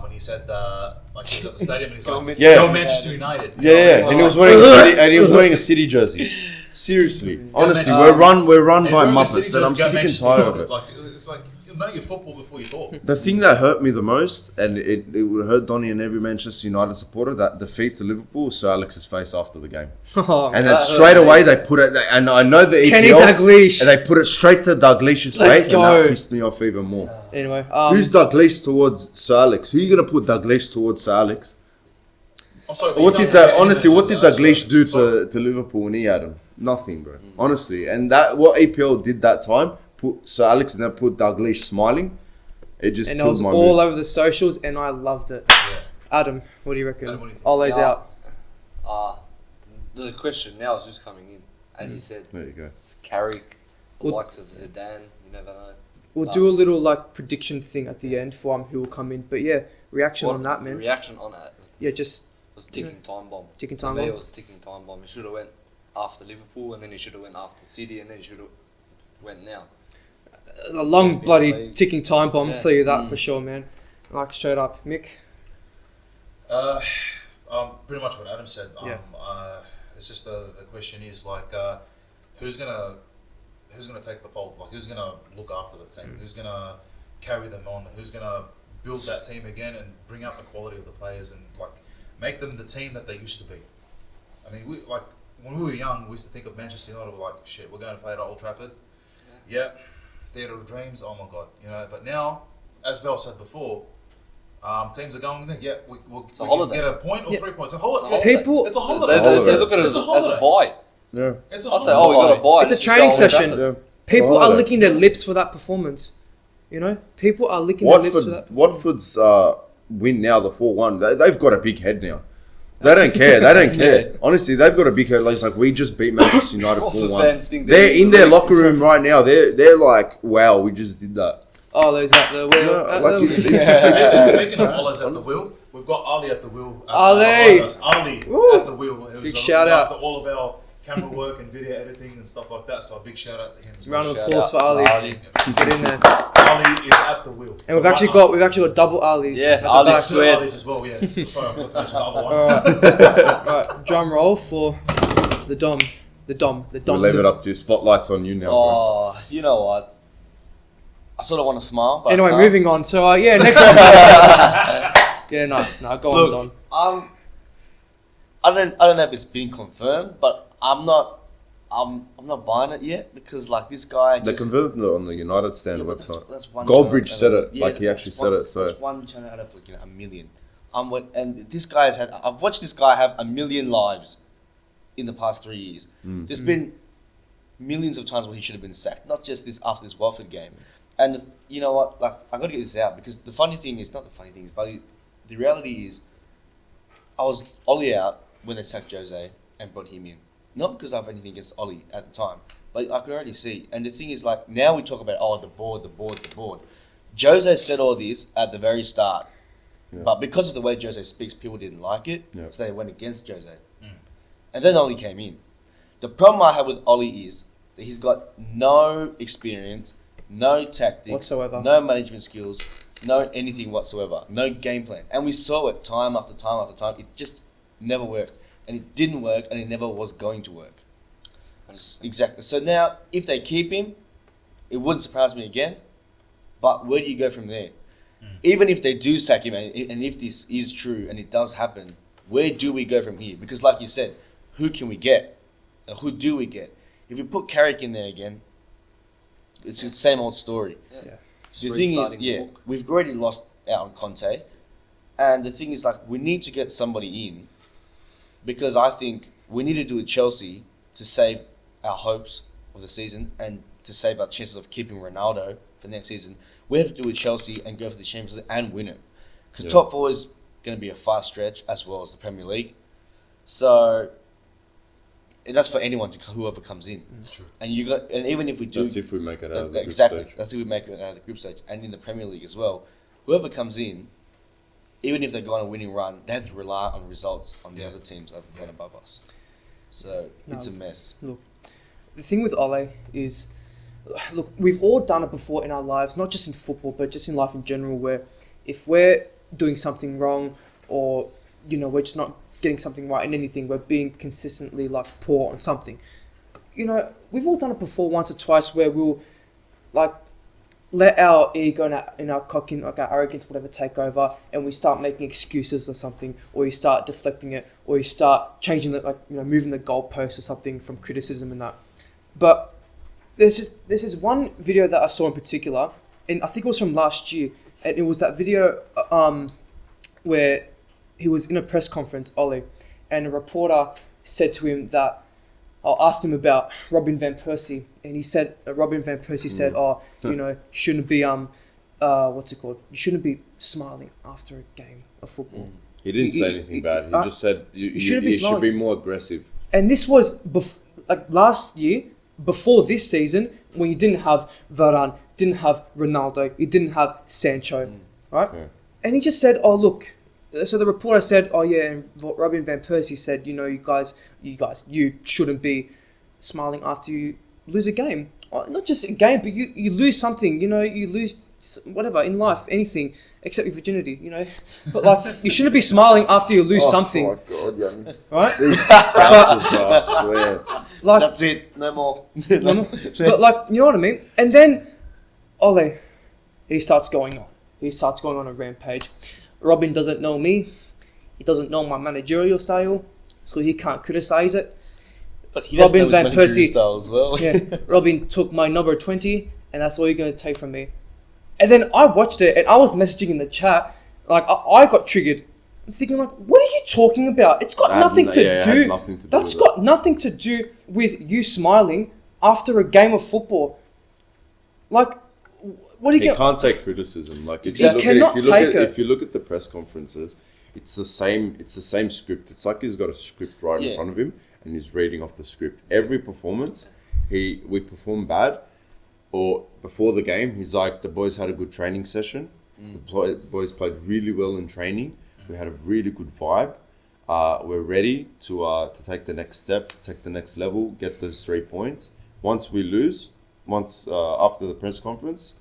when he said, he was at the stadium and he's like, Yeah. "Go Manchester United." Yeah, and he was wearing a city jersey. Seriously, honestly, we're run He's by wearing a City Muppets, and I'm jersey, go sick and Manchester tired of United. it. Like, it's like, know your football before you talk. The thing that hurt me the most, and it would hurt Donny and every Manchester United supporter, that defeat to Liverpool was Sir Alex's face after the game. Oh, And then straight away they put it, and I know the EPL, Kenny Dalglish. and they put it straight to Dalglish's Let's face, and go. that pissed me off even more. Anyway, Who's Dalglish towards Sir Alex? Who are you going to put Dalglish towards Sir Alex? I'm sorry, but What you did don't that? have Honestly, to what did do that, Dalglish do so- to Liverpool when he had him? Nothing, bro. Honestly, and that what EPL did that time, put Sir Alex and then put Dalglish smiling. It just and it killed was my all mood. over the socials, and I loved it. Yeah. Adam, what do you reckon? Adam, what do you think? Ole's Yeah. out. The question now is just coming in. As you said, There you go. it's Carrick, the Well- likes of Zidane, you never know. We'll do a little prediction thing at the end for who will come in. But yeah, reaction on that, man. Reaction on it Yeah, just was ticking time bomb. Ticking To time me, bomb. it was ticking time bomb. He should have went after Liverpool, and then he should have went after City, and then he should have went now. there's a long Yeah, bloody league. ticking time bomb. Yeah. I'll tell you that for sure, man. Like straight up, Mick. I Pretty much what Adam said. It's just the question is like, who's gonna take the fault? Like, who's gonna look after the team? Who's gonna carry them on? Who's gonna build that team again and bring up the quality of the players and like make them the team that they used to be? I mean, when we were young, we used to think of Manchester United. We're like, shit, we're going to play at Old Trafford. Yeah, theatre of dreams. Oh my god, But now, as Val said before, teams are going there. Yeah, we can get a point or 3 points. It's a holiday. It's a holiday. They look at it as a buy. Yeah. It's a I'd say, holiday. we got a buy. It's a training session. Yeah. People are licking their lips for that performance. People are licking their lips for that. Watford's win now, the 4-1. They've got a big head now. They don't care. They don't care. Honestly, they've got a big head. It's like, we just beat Manchester United 4-1. They're in their locker room right now. They're like, wow, we just did that. Ollie's at the wheel. Speaking of Ollie's at the wheel, we've got Ali at the wheel. Ali at the wheel. Who's big shout out after all of our camera work and video editing and stuff like that. So a big shout out to him. Round of applause for Ali. Get in there. Ali is at the wheel. And we've actually got double Ali's. Yeah, Ali's two squared. Ali's as well. Yeah. Sorry, I forgot to mention the other one. Right, drum roll for the Dom. We'll leave it up to you. Spotlight's on you now. Oh, you know what? I sort of want to smile. But Anyway, moving on. So next one. Yeah, no, go on, Don. I don't know if it's been confirmed, but I'm not buying it yet because like this guy. They confirmed it on the United Stand website. That's one Goldbridge channel said it. yeah, Like, he actually said it. So that's one channel out of a million. And this guy I've watched this guy have a million lives in the past 3 years. There's been millions of times where he should have been sacked, not just after this Watford game. And you know what? Like, I got to get this out because the reality is, I was Ollie out when they sacked Jose and brought him in. Not because I have anything against Ollie at the time, but I could already see. And the thing is, like, now we talk about, the board. Jose said all this at the very start. Yeah. But because of the way Jose speaks, people didn't like it. Yeah. So they went against Jose. And then Ollie came in. The problem I have with Ollie is that he's got no experience, no tactics, whatsoever, no management skills, no anything whatsoever, no game plan. And we saw it time after time after time. It just never worked. And it didn't work, and it never was going to work. 100%. Exactly. So now, if they keep him, it wouldn't surprise me again. But where do you go from there? Even if they do sack him, and if this is true, and it does happen, where do we go from here? Because like you said, who can we get? And who do we get? If we put Carrick in there again, it's the same old story. Yeah. The thing is, we've already lost out on Conte. And the thing is, like, we need to get somebody in because I think we need to do with Chelsea to save our hopes of the season and to save our chances of keeping Ronaldo for next season. We have to do with Chelsea and go for the Champions League and win it. Because top four is going to be a fast stretch as well as the Premier League. So that's for anyone, whoever comes in. True. And even if we do, that's if we make it out of the group exactly. stage. That's if we make it out of the group stage and in the Premier League as well. Whoever comes in, even if they go on a winning run, they have to rely on results on the other teams that have gone above us. So it's a mess. Look, the thing with Ole is, look, we've all done it before in our lives, not just in football, but just in life in general, where if we're doing something wrong or, we're just not getting something right in anything, we're being consistently poor on something. We've all done it before once or twice where we'll let our ego and our cocking, our arrogance, whatever, take over, and we start making excuses or something, or you start deflecting it, or you start changing moving the goalpost or something from criticism and that. But there's this one video that I saw in particular, and I think it was from last year, and it was that video where he was in a press conference, Ole, and a reporter said to him that, asked him about Robin van Persie, and he said, Robin van Persie said, shouldn't be, you shouldn't be smiling after a game of football. He didn't say anything bad. He just said you should be more aggressive. And this was last year, before this season, when you didn't have Varane, didn't have Ronaldo, you didn't have Sancho, right? Yeah. And he just said, so the reporter said, and Robin van Persie said, you shouldn't be smiling after you lose a game. Not just a game, but you lose something, you lose whatever in life, anything except your virginity, you know. But like, you shouldn't be smiling after you lose something, Oh my God, Yanni. right? These councils, bro, I swear. Like, That's it. No more. but like, you know what I mean? And then Ole, he starts going on. He starts going on a rampage. Robin doesn't know me. He doesn't know my managerial style, so he can't criticize it. But he doesn't Robin know his van managerial Persie, style as well. yeah, Robin took my number 20, and that's all you're going to take from me. And then I watched it, and I was messaging in the chat, like, I got triggered. I'm thinking, like, what are you talking about? It's got nothing to do. That's got nothing to do with you smiling after a game of football. Like, what do you He get? can't take criticism. Like if He you look cannot at, take it. if you look at the press conferences, it's the same script. It's like he's got a script right in front of him and he's reading off the script. Every performance, we perform bad, or before the game, he's like, the boys had a good training session. The boys played really well in training. We had a really good vibe. We're ready to take the next step, take the next level, get those 3 points. Once we lose, after the press conference,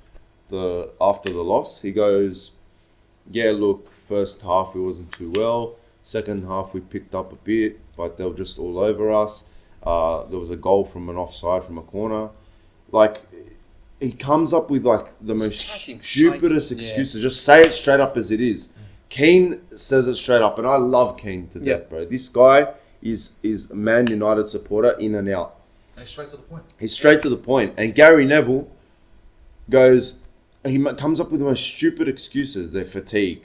after the loss, he goes, yeah, look, first half it wasn't too well. Second half we picked up a bit, but they were just all over us. There was a goal from an offside from a corner. Like, he comes up with like the most stupidest excuses. Just say it straight up as it is. Keane says it straight up, and I love Keane to death, bro. This guy is a Man United supporter in and out. And he's straight to the point. He's straight to the point. And Gary Neville goes, he comes up with the most stupid excuses. Their fatigue,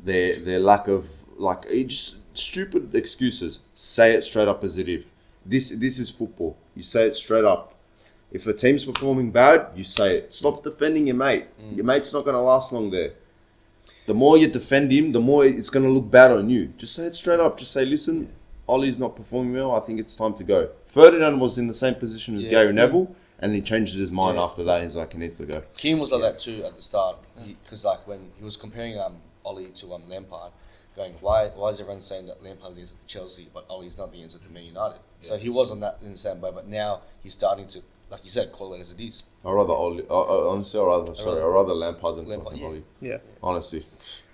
their lack of, like, just stupid excuses. Say it straight up as it is. This is football. You say it straight up. If a team's performing bad, you say it. Stop defending your mate. Your mate's not going to last long there. The more you defend him, the more it's going to look bad on you. Just say it straight up. Just say, listen, Ollie's not performing well. I think it's time to go. Ferdinand was in the same position as Gary Neville, and he changed his mind after that. He's like, he needs to go. Keane was like that too at the start, because like when he was comparing Ollie to Lampard, going, why is everyone saying that Lampard's the answer to Chelsea, but Ollie's not the answer to Man United? Yeah. So he was on that in the same way, but now he's starting to, like you said, call it as it is. I'd rather Ollie. Honestly, I'd rather Lampard than Lampard, fucking Ollie. Yeah. Honestly.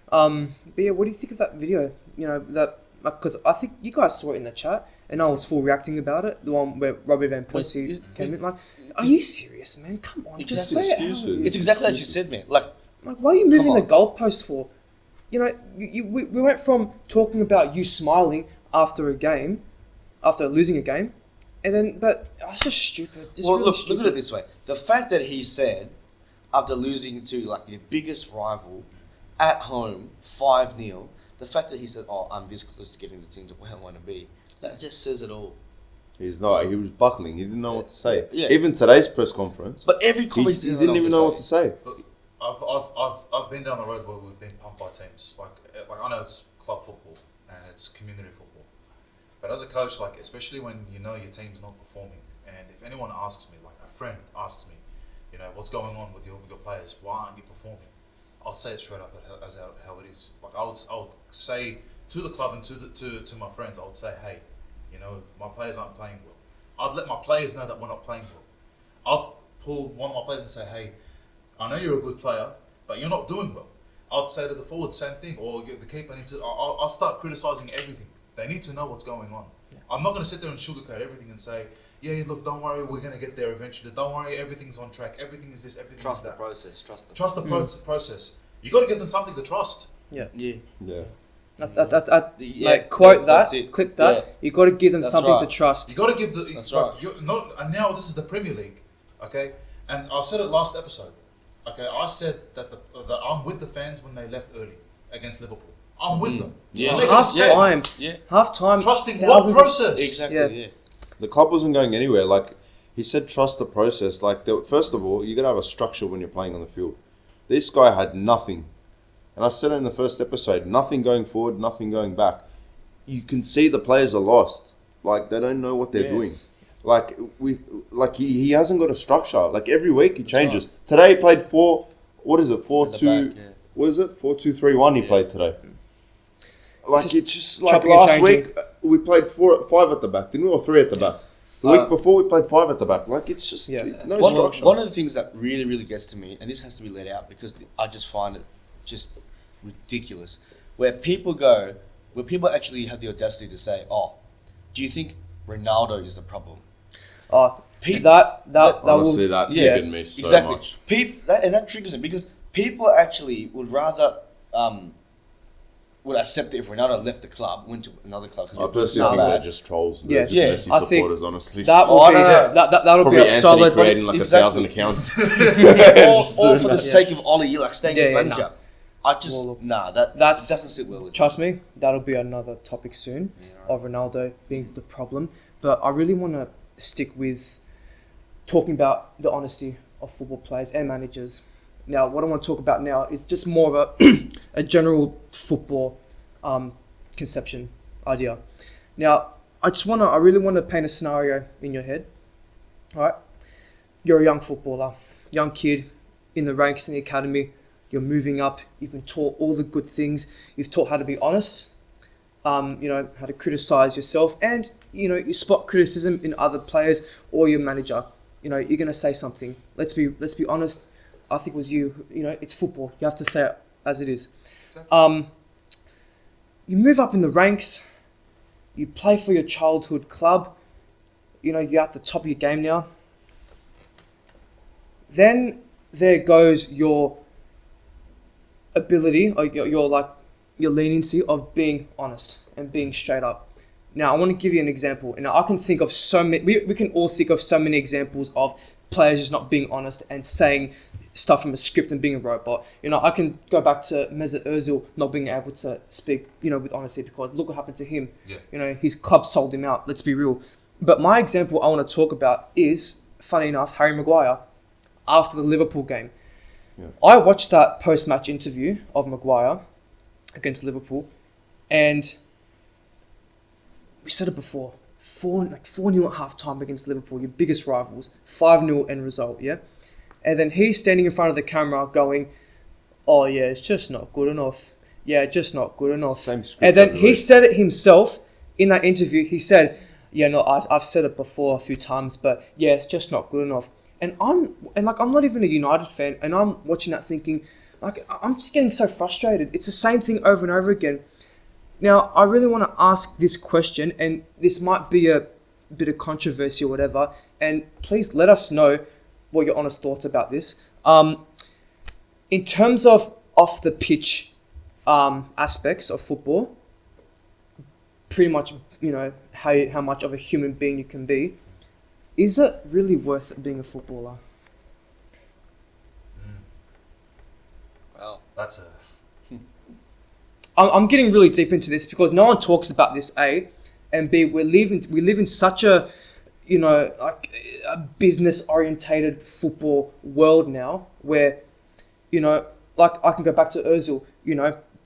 But yeah, what do you think of that video? You know, that, because I think you guys saw it in the chat, and I was full reacting about it. The one where Robbie Van Persie came in. Like, are you serious, man? Come on, just say it. It's exactly as you said, man. Like why are you moving the goalpost for? You know, we went from talking about you smiling after a game, after losing a game, and then, but it's just stupid. Just really stupid. Look at it this way. The fact that he said, after losing to like the biggest rival at home, 5-0, the fact that he said, oh, I'm this close to getting the team to where I want to be, that just says it all. He's not. He was buckling. He didn't know what to say. Yeah. Even today's press conference. But every comment he didn't even know what to say. Look, I've been down the road where we've been pumped by teams. Like I know it's club football and it's community football, but as a coach, like especially when you know your team's not performing, and if anyone asks me, like a friend asks me, you know, what's going on with your players? Why aren't you performing? I'll say it straight up as how it is. Like I would say to the club and to my friends, I would say, hey, you know, my players aren't playing well. I'd let my players know that we're not playing well. I'd pull one of my players and say, hey, I know you're a good player, but you're not doing well. I'd say to the forward, same thing, or the keeper needs to. I'll start criticising everything. They need to know what's going on. Yeah. I'm not going to sit there and sugarcoat everything and say, yeah, look, don't worry, we're going to get there eventually. Don't worry, everything's on track. Everything is this, everything Trust is the that. process. Trust the process. You got to give them something to trust. Yeah. Like quote that, clip that. Yeah. You got to give them That's something right. to trust. You got to give the. That's like, right. And now this is the Premier League, okay? And I said it last episode, okay? I said that that I'm with the fans when they left early against Liverpool. I'm with them. Yeah. Half time. Trusting what process? Exactly. Yeah. The club wasn't going anywhere. Like he said, trust the process. Like first of all, you got to have a structure when you're playing on the field. This guy had nothing. And I said it in the first episode, nothing going forward, nothing going back. You can see the players are lost. Like, they don't know what they're doing. Like, he hasn't got a structure. Like, every week he changes. Right. Today he played 4-2... What is it? 4-2-3-1 he played today. Like, it's just like last week, we played 5 at the back, didn't we? Or 3 at the back. The week before we played 5 at the back. Like, it's just no structure. One of the things that really, really gets to me, and this has to be let out because I just find it just ridiculous, where people actually have the audacity to say, "Oh, do you think Ronaldo is the problem?" Honestly, that triggered me so much. That triggers me because people actually would rather would accept it if Ronaldo left the club, went to another club. I personally think they're just trolls. They're just Messi supporters, honestly. That'll be a solid. Creating like 1,000 accounts. All for the sake of OLE, like staying as manager. That doesn't sit well with me. Trust me, that'll be another topic soon of Ronaldo being the problem. But I really want to stick with talking about the honesty of football players and managers. Now, what I want to talk about now is just more of a general football conception idea. Now, I really want to paint a scenario in your head. All right, you're a young footballer, young kid in the ranks in the academy. You're moving up. You've been taught all the good things. You've taught how to be honest. How to criticize yourself, and you spot criticism in other players or your manager. You're gonna say something. Let's be honest. I think it was you. It's football. You have to say it as it is. You move up in the ranks. You play for your childhood club. You're at the top of your game now. Then there goes your ability or your leniency of being honest and being straight up. Now, I want to give you an example. And I can think of so many. We can all think of so many examples of players just not being honest and saying stuff from a script and being a robot. I can go back to Mesut Ozil not being able to speak, with honesty because look what happened to him. Yeah. His club sold him out. Let's be real. But my example I want to talk about is, funny enough, Harry Maguire after the Liverpool game. Yeah. I watched that post-match interview of Maguire against Liverpool, and we said it before, 4-0 at half-time against Liverpool, your biggest rivals, 5-0 end result, yeah? And then he's standing in front of the camera going, "Oh yeah, it's just not good enough. Yeah, just not good enough." Same script. And then he said it himself in that interview. He said, "Yeah, no, I've said it before a few times, but yeah, it's just not good enough." And I'm not even a United fan, and I'm watching that thinking, I'm just getting so frustrated. It's the same thing over and over again. Now, I really want to ask this question, and this might be a bit of controversy or whatever, and please let us know what your honest thoughts about this. In terms of off the pitch aspects of football, pretty much, how much of a human being you can be, is it really worth it being a footballer? Well, that's I'm getting really deep into this because no one talks about this, A, and B, we live in such a a business-orientated football world now where, I can go back to Ozil,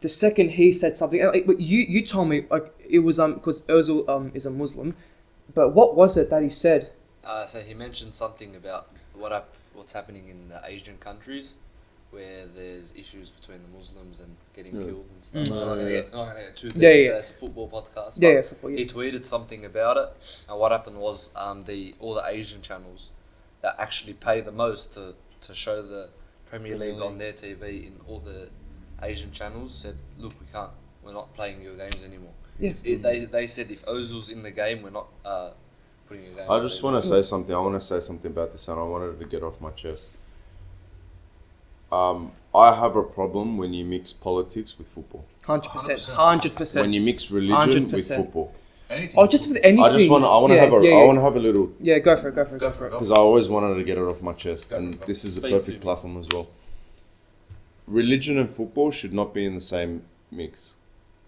the second he said something, but you told me, it was, because Ozil is a Muslim, but what was it that he said? So he mentioned something about what's happening in the Asian countries where there's issues between the Muslims and getting killed and stuff. I'm not going to get too deep. It's a football podcast. Football. Yeah. He tweeted something about it, and what happened was all the Asian channels that actually pay the most to show the Premier League on their TV in all the Asian channels said, "Look, we're not playing your games anymore." Yeah. They said if Ozil's in the game, we're not putting your game. I just want to say something. I want to say something about this, and I wanted to get off my chest. I have a problem when you mix politics with football. 100%. When you mix religion with football. anything. Oh, just with anything. I want to have a little. Yeah, go for it. Because I always wanted to get it off my chest, and this is a perfect platform as well. Religion and football should not be in the same mix.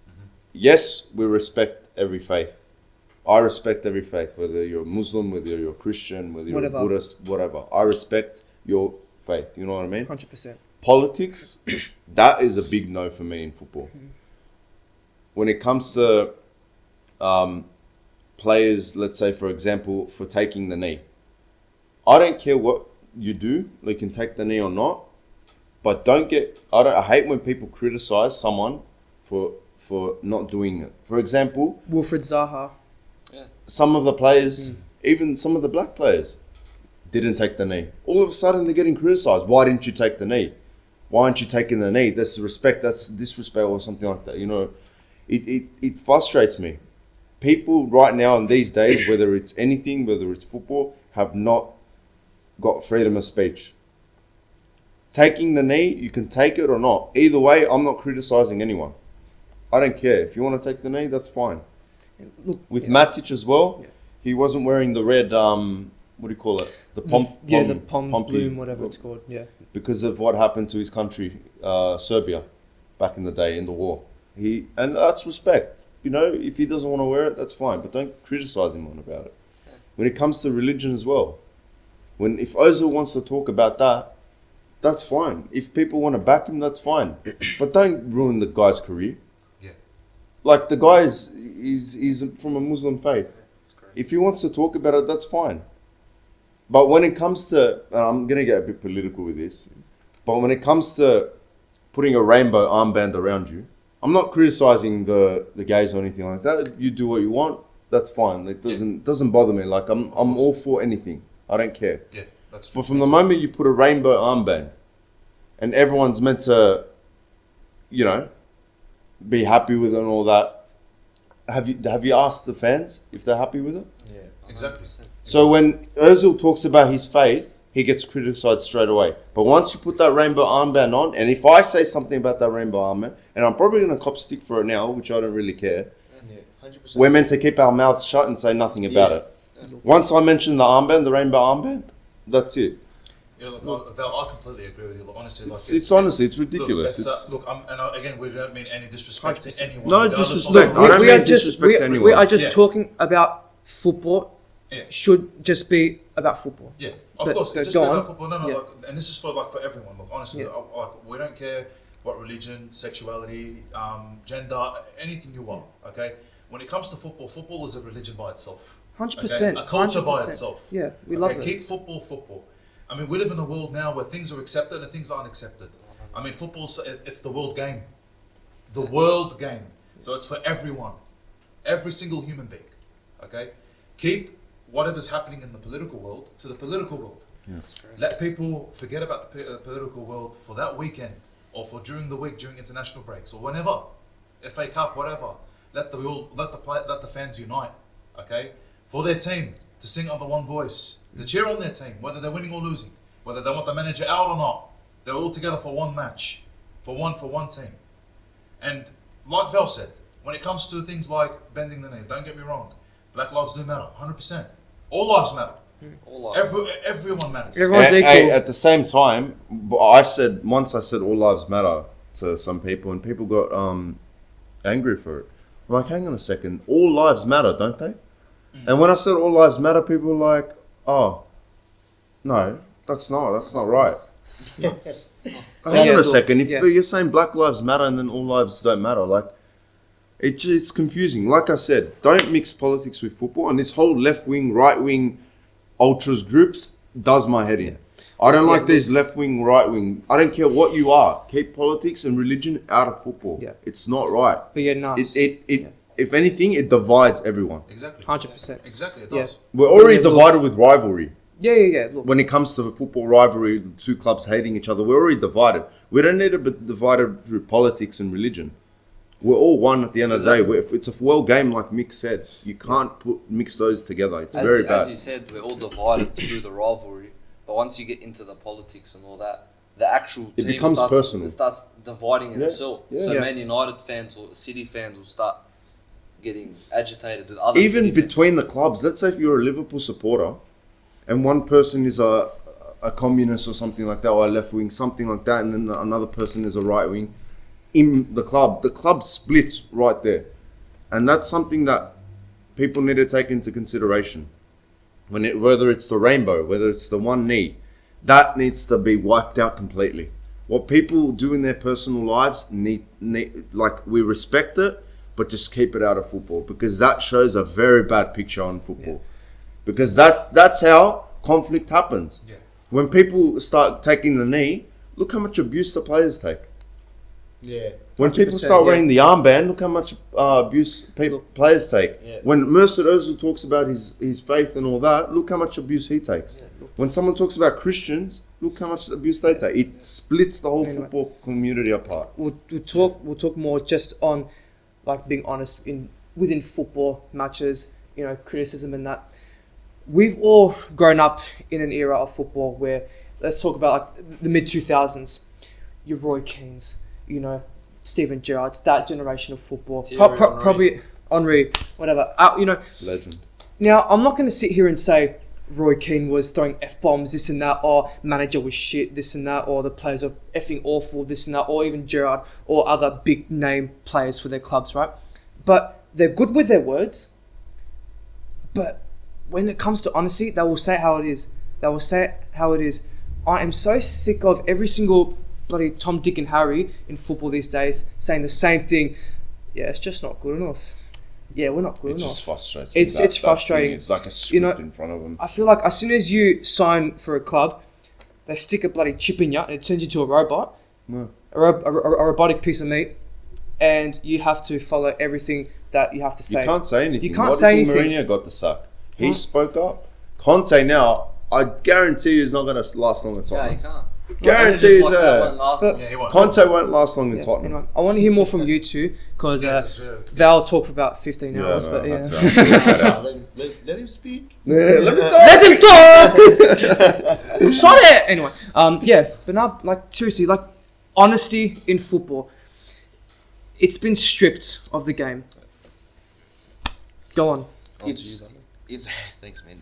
Mm-hmm. Yes, we respect every faith. I respect every faith, whether you're Muslim, whether you're Christian, whether you're Buddhist, whatever. I respect your faith. You know what I mean? 100%. Politics, that is a big no for me in football. Mm-hmm. When it comes to players, let's say, for example, for taking the knee. I don't care what you do, you can take the knee or not, but I hate when people criticize someone for not doing it. For example, Wilfried Zaha. Some of the players, even some of the black players didn't take the knee. All of a sudden, they're getting criticised. Why didn't you take the knee? Why aren't you taking the knee? That's respect. That's disrespect or something like that. You know, it frustrates me. People right now in these days, whether it's anything, whether it's football, have not got freedom of speech. Taking the knee, you can take it or not. Either way, I'm not criticising anyone. I don't care. If you want to take the knee, that's fine. Look, With Matic as well, he wasn't wearing the red, what do you call it? The pom bloom, whatever it's called, because of what happened to his country, Serbia, back in the day in the war. And that's respect. You know, if he doesn't want to wear it, that's fine. But don't criticise him on about it. When it comes to religion as well, if Ozil wants to talk about that, that's fine. If people want to back him, that's fine. But don't ruin the guy's career. Yeah. Like, the guy is from a Muslim faith. If he wants to talk about it, that's fine. But when it comes to, and I'm going to get a bit political with this, but when it comes to putting a rainbow armband around you, I'm not criticising the gays or anything like that. You do what you want, that's fine. It doesn't bother me. Like, I'm all for anything. I don't care. Yeah, that's true. But from the moment you put a rainbow armband and everyone's meant to, you know, be happy with it and all that, have you asked the fans if they're happy with it? Yeah, Exactly. So when Ozil talks about his faith, he gets criticised straight away. But once you put that rainbow armband on, and if I say something about that rainbow armband, and I'm probably going to cop stick for it now, which I don't really care, 100%. we're meant to keep our mouths shut and say nothing about it. Once I mention the armband, the rainbow armband, that's it. Yeah, look, Val, I completely agree with you. Look, honestly, It's honestly, it's ridiculous. Again, we don't mean any disrespect to anyone. No regardless disrespect. of- I don't mean disrespect to anyone. We are just Yeah. talking about football. Yeah. Should just be about football. Yeah, of But- course. but Just go about on. football. No, Yeah. and this is for everyone. Look, honestly, Yeah. we don't care what religion, sexuality, gender, anything you want. Okay, when it comes to football, football is a religion by itself. 100%. A culture by 100%. itself. Yeah, we love it. Keep football. I mean, we live in a world now where things are accepted and things aren't accepted. I mean, it's the world game. The world game. So it's for everyone. Every single human being. Okay? Keep whatever's happening in the political world to the political world. Let people forget about the political world for that weekend or for during the week, during international breaks or whenever. FA Cup, whatever. Let the fans unite. Okay? For their team to sing under one voice, to cheer on their team, whether they're winning or losing, whether they want the manager out or not. They're all together for one match, for one team. And like Val said, when it comes to things like bending the knee, don't get me wrong, Black lives do matter, 100%. All lives matter. All lives. Everyone matters. Everyone's equal. At the same time, I said all lives matter to some people, and people got angry for it. I'm like, hang on a second, all lives matter, don't they? And when I said all lives matter, people were like, oh, no, that's not right. Hang on a second, if you're saying black lives matter and then all lives don't matter, like, it's confusing. Like I said, don't mix politics with football, and this whole left-wing, right-wing ultras groups does my head in. I don't like these left-wing, right-wing. I don't care what you are. Keep politics and religion out of football. Yeah. It's not right. But yeah, no. If anything, it divides everyone. Exactly. 100%. Exactly, it Yeah. does. We're already divided with rivalry. Yeah. Look, When it comes to football rivalry, the two clubs hating each other, we're already divided. We don't need to be divided through politics and religion. We're all one at the end of the day. If it's a world game, like Mick said, you can't mix those together. It's very bad. As you said, we're all divided through the rivalry. But once you get into the politics and all that, the actual It team becomes personal. starts dividing Yeah, itself. yeah. So Yeah. Man United fans or City fans will start getting agitated with other Even City between the clubs, let's say if you're a Liverpool supporter and one person is a communist or something like that, or a left wing, something like that, and then another person is a right wing, in the club splits right there. And that's something that people need to take into consideration. Whether it's the rainbow, whether it's the one knee, that needs to be wiped out completely. What people do in their personal lives, like, we respect it, but just keep it out of football, because that shows a very bad picture on football. Because that's how conflict happens. Yeah. When people start taking the knee, look how much abuse the players take. Yeah. When people 100%, start yeah. wearing the armband, look how much abuse players take. Yeah. When Mesut Ozil talks about his faith and all that, look how much abuse he takes. When someone talks about Christians, look how much abuse they take. It splits the whole Anyway. football community apart. We'll talk more just on like being honest within football matches, criticism and that. We've all grown up in an era of football where, let's talk about like the mid 2000s, your Roy Keanes, Steven Gerrard's, that generation of football. Thierry Henry. Probably Henry, whatever. Legend. Now, I'm not going to sit here and say Roy Keane was throwing F-bombs, this and that, or manager was shit, this and that, or the players are effing awful, this and that, or even Gerrard, or other big name players for their clubs, right? But they're good with their words. But when it comes to honesty, they will say how it is. They will say how it is. I am so sick of every single bloody Tom, Dick and Harry in football these days saying the same thing. Yeah, it's just not good enough. Yeah, we're not good It's enough. just frustrating. It's frustrating. It's like a script in front of them. I feel like as soon as you sign for a club, they stick a bloody chip in you and it turns you to a robot, Yeah. a robotic piece of meat, and you have to follow everything that you have to say. You can't say anything. You can't Why say do you think anything. Mourinho got the sack? He Huh? spoke up. Conte now, I guarantee you, is not going to last long at Yeah, Tottenham. you can't. Guarantee Like you, that won't last. But- Yeah, he won't. Conte won't last long in Yeah, Tottenham. anyway, I want to hear more from you two because Val talk for about 15 hours. But yeah. that's right. Let him speak. Yeah, let me talk. Let him talk. Shut it. Anyway, but now, like seriously, like honesty in football, it's been stripped of the game. Go on. It's thanks, man.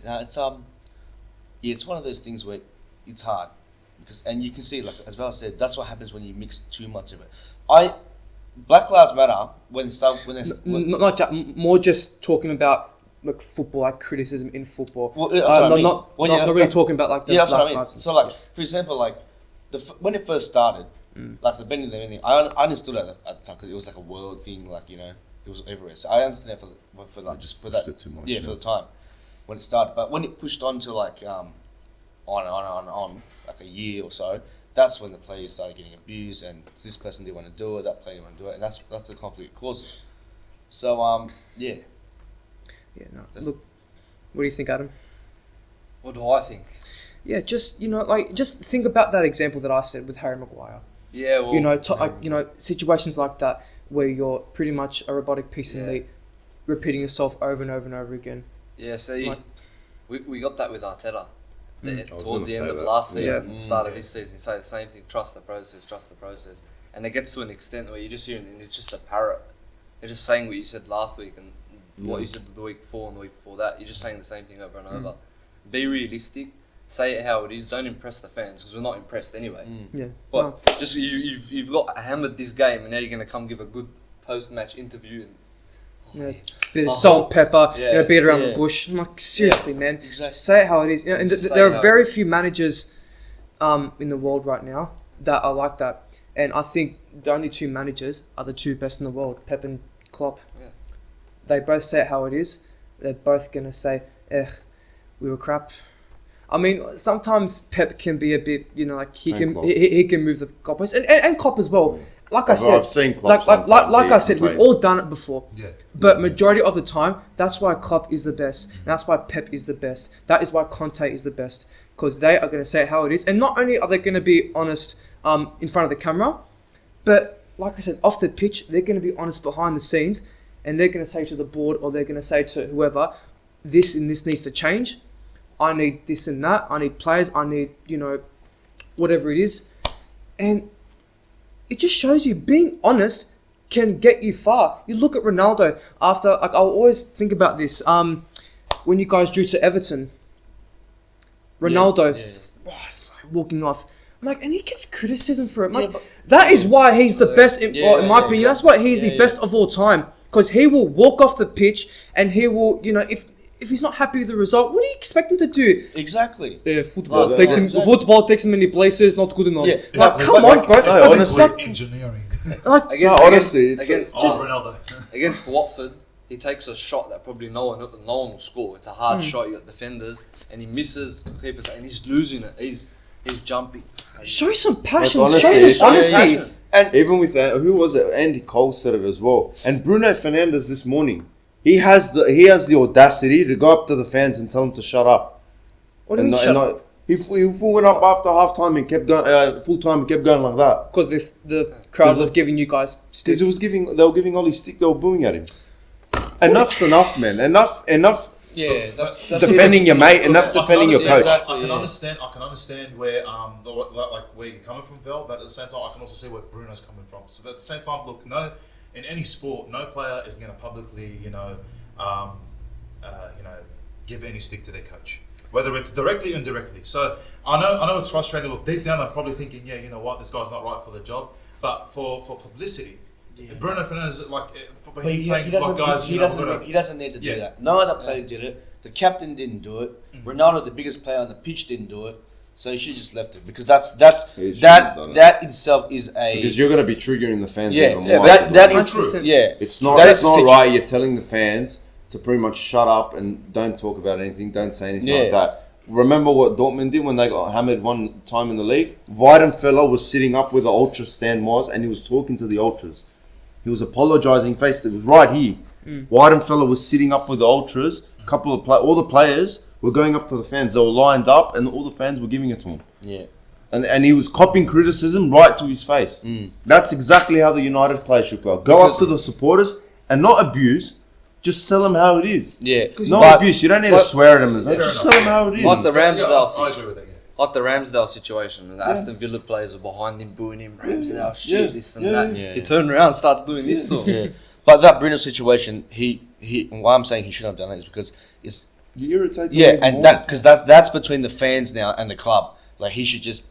It's one of those things where it's hard and you can see, like as Val said, that's what happens when you mix too much of it. Black Lives Matter More just talking about like football, like criticism in football. Well, that's what I mean. Not really talking about like the that's what I Black mean. Lives. So like for example, like when it first started, like the bending the ending, I understood it at the time because it was like a world thing, like it was everywhere. So I understand for that it too much, for the time when it started. But when it pushed on to like on like a year or so, that's when the players started getting abused, and this person didn't want to do it, that player didn't want to do it, and that's the conflict it causes. So yeah. Yeah, no. Look, what do you think, Adam? What do I think? Yeah, just just think about that example that I said with Harry Maguire. Yeah, well, Situations like that where you're pretty much a robotic piece of meat, repeating yourself over and over and over again. Yeah, see, Like- we got that with Arteta. I was Towards the gonna end say of that. last season, Yeah. start of this season, say the same thing, trust the process. And it gets to an extent where you're just hearing, and it's just a parrot. You're just saying what you said last week and what you said the week before and the week before that. You're just saying the same thing over and over. Be realistic. Say it how it is. Don't impress the fans because we're not impressed anyway. Yeah. But just you've got hammered this game, and now you're going to come give a good post-match interview and Bit of salt, pepper, Yeah. beat around the Yeah. bush. I'm like, seriously, man. Exactly. Say it how it is. And Just say there how are it very few managers in the world right now that are like that. And I think the only two managers are the two best in the world, Pep and Klopp. Yeah. They both say it how it is. They're both going to say, we were crap. I mean, sometimes Pep can be a bit, like he And can Klopp. he can move the goalposts, and Klopp as well. Like I Well, said, I've seen Klopp like sometimes, I he said, we've complains. all done it before. Yeah. But majority of the time, that's why Klopp is the best. And that's why Pep is the best. That is why Conte is the best. Because they are going to say it how it is. And not only are they going to be honest in front of the camera, but like I said, off the pitch, they're going to be honest behind the scenes. And they're going to say to the board, or they're going to say to whoever, this and this needs to change. I need this and that. I need players. I need, whatever it is. And it just shows you being honest can get you far. You look at Ronaldo after, I'll always think about this. When you guys drew to Everton, Ronaldo walking off. I'm like, and he gets criticism for it. I'm like, that is why he's the best, in my opinion. That's why he's the best of all time. Because he will walk off the pitch and he will, if he's not happy with the result, what do you expect him to do? Exactly. Yeah, football Yeah, takes him. exactly. Football takes him many places. Not good enough. Yeah. Like, Yeah, come but on, bro. no, honestly, Engineering. honestly, it's against Ronaldo. against Watford, he takes a shot that probably no one will score. It's a hard shot. You got defenders, and he misses the keepers, and he's losing it. He's jumping. Show some passion. Like, Show honestly, some honesty. And Even with who was it? Andy Cole said it as well. And Bruno Fernandes this morning, he has the audacity to go up to the fans and tell them to shut up. What do you mean shut up? He went up after half time and kept going full time and kept going like that. Because the crowd was giving you guys stick. Because they were giving Ollie stick. They were booing at him. Enough's enough, man. Enough. yeah, that's Defending your mate, enough defending your coach. I can understand where where you're coming from, Val, but at the same time, I can also see where Bruno's coming from. So at the same time, look, in any sport, no player is going to publicly, give any stick to their coach, whether it's directly or indirectly. So I know it's frustrating. Look, deep down, they're probably thinking, yeah, you know what, this guy's not right for the job. But for publicity, Bruno Fernandes, But he doesn't need to do that. No other player did it. The captain didn't do it. Ronaldo, the biggest player on the pitch, didn't do it. So he should just left it because that itself is a Because you're going to be triggering the fans. yeah. even more. That is true. yeah. It's not right. You're telling the fans to pretty much shut up and don't talk about anything. Don't say anything like that. Remember what Dortmund did when they got hammered one time in the league? Weidenfeller was sitting up where the ultra stand was and he was talking to the ultras. He was apologising face. It was right here. Weidenfeller was sitting up with the ultras. All the players were going up to the fans. They were lined up and all the fans were giving it to him. Yeah. And he was copying criticism right to his face. That's exactly how the United players should play. Go up to the supporters and not abuse. Just tell them how it is. Yeah. No abuse. You don't need to swear at them. Just tell them how it is. Like the Ramsdale I agree with that. Like the Ramsdale situation, and the Aston Villa players were behind him, booing him, Ramsdale, shit, this and that. Yeah. He turned around and started doing this stuff. Yeah. But that Bruno situation, why I'm saying he shouldn't have done it is because it's You irritate them yeah, even and more. that's between the fans now and the club. Like he should just,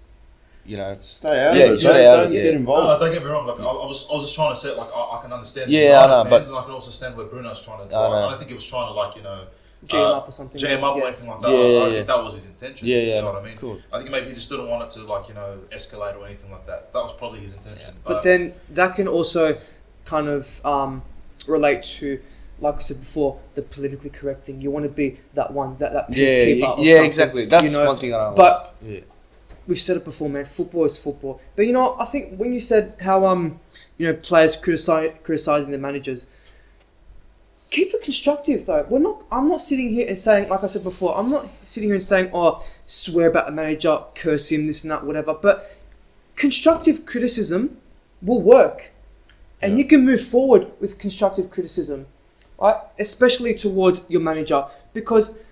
Stay out Yeah, of it. stay out of Don't it, get No, involved. don't get me wrong. Like I was just trying to say, like I can understand. Yeah, the United I know, fans, but- and I can also understand where Bruno's trying to. I know. I don't think he was trying to Jam up or something. jam up or anything like that. Yeah, I don't yeah. think that was his intention. Yeah, yeah. You know what I mean? Cool. I think maybe he just didn't want it to escalate or anything like that. That was probably his intention. But then that can also kind of relate to, like I said before, the politically correct thing. You want to be that one, that peacekeeper. or something, exactly. That's one thing I don't But like. we've said it before, man. Football is football. But I think when you said how players criticizing their managers, keep it constructive though. I'm not sitting here and saying, like I said before, I'm not sitting here and saying, swear about the manager, curse him, this and that, whatever. But constructive criticism will work, and you can move forward with constructive criticism, right? Especially towards your manager, because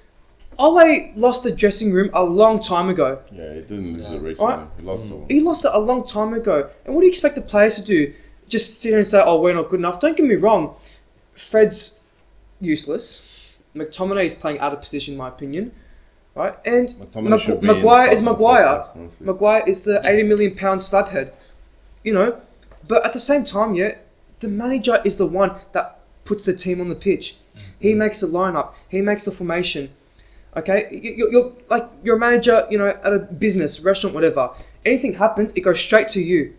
Ole lost the dressing room a long time ago. Yeah, he didn't lose it recently. Right. He lost it. He lost it a long time ago. And what do you expect the players to do? Just sit here and say, we're not good enough. Don't get me wrong. Fred's useless. McTominay is playing out of position, in my opinion. Right? And McTominay should be Maguire in is the Maguire. first place, honestly. Maguire is the 80 million pound slabhead. But at the same time, the manager is the one that puts the team on the pitch. He makes the lineup. He makes the formation. Okay? You're a manager, at a business, restaurant, whatever. Anything happens, it goes straight to you.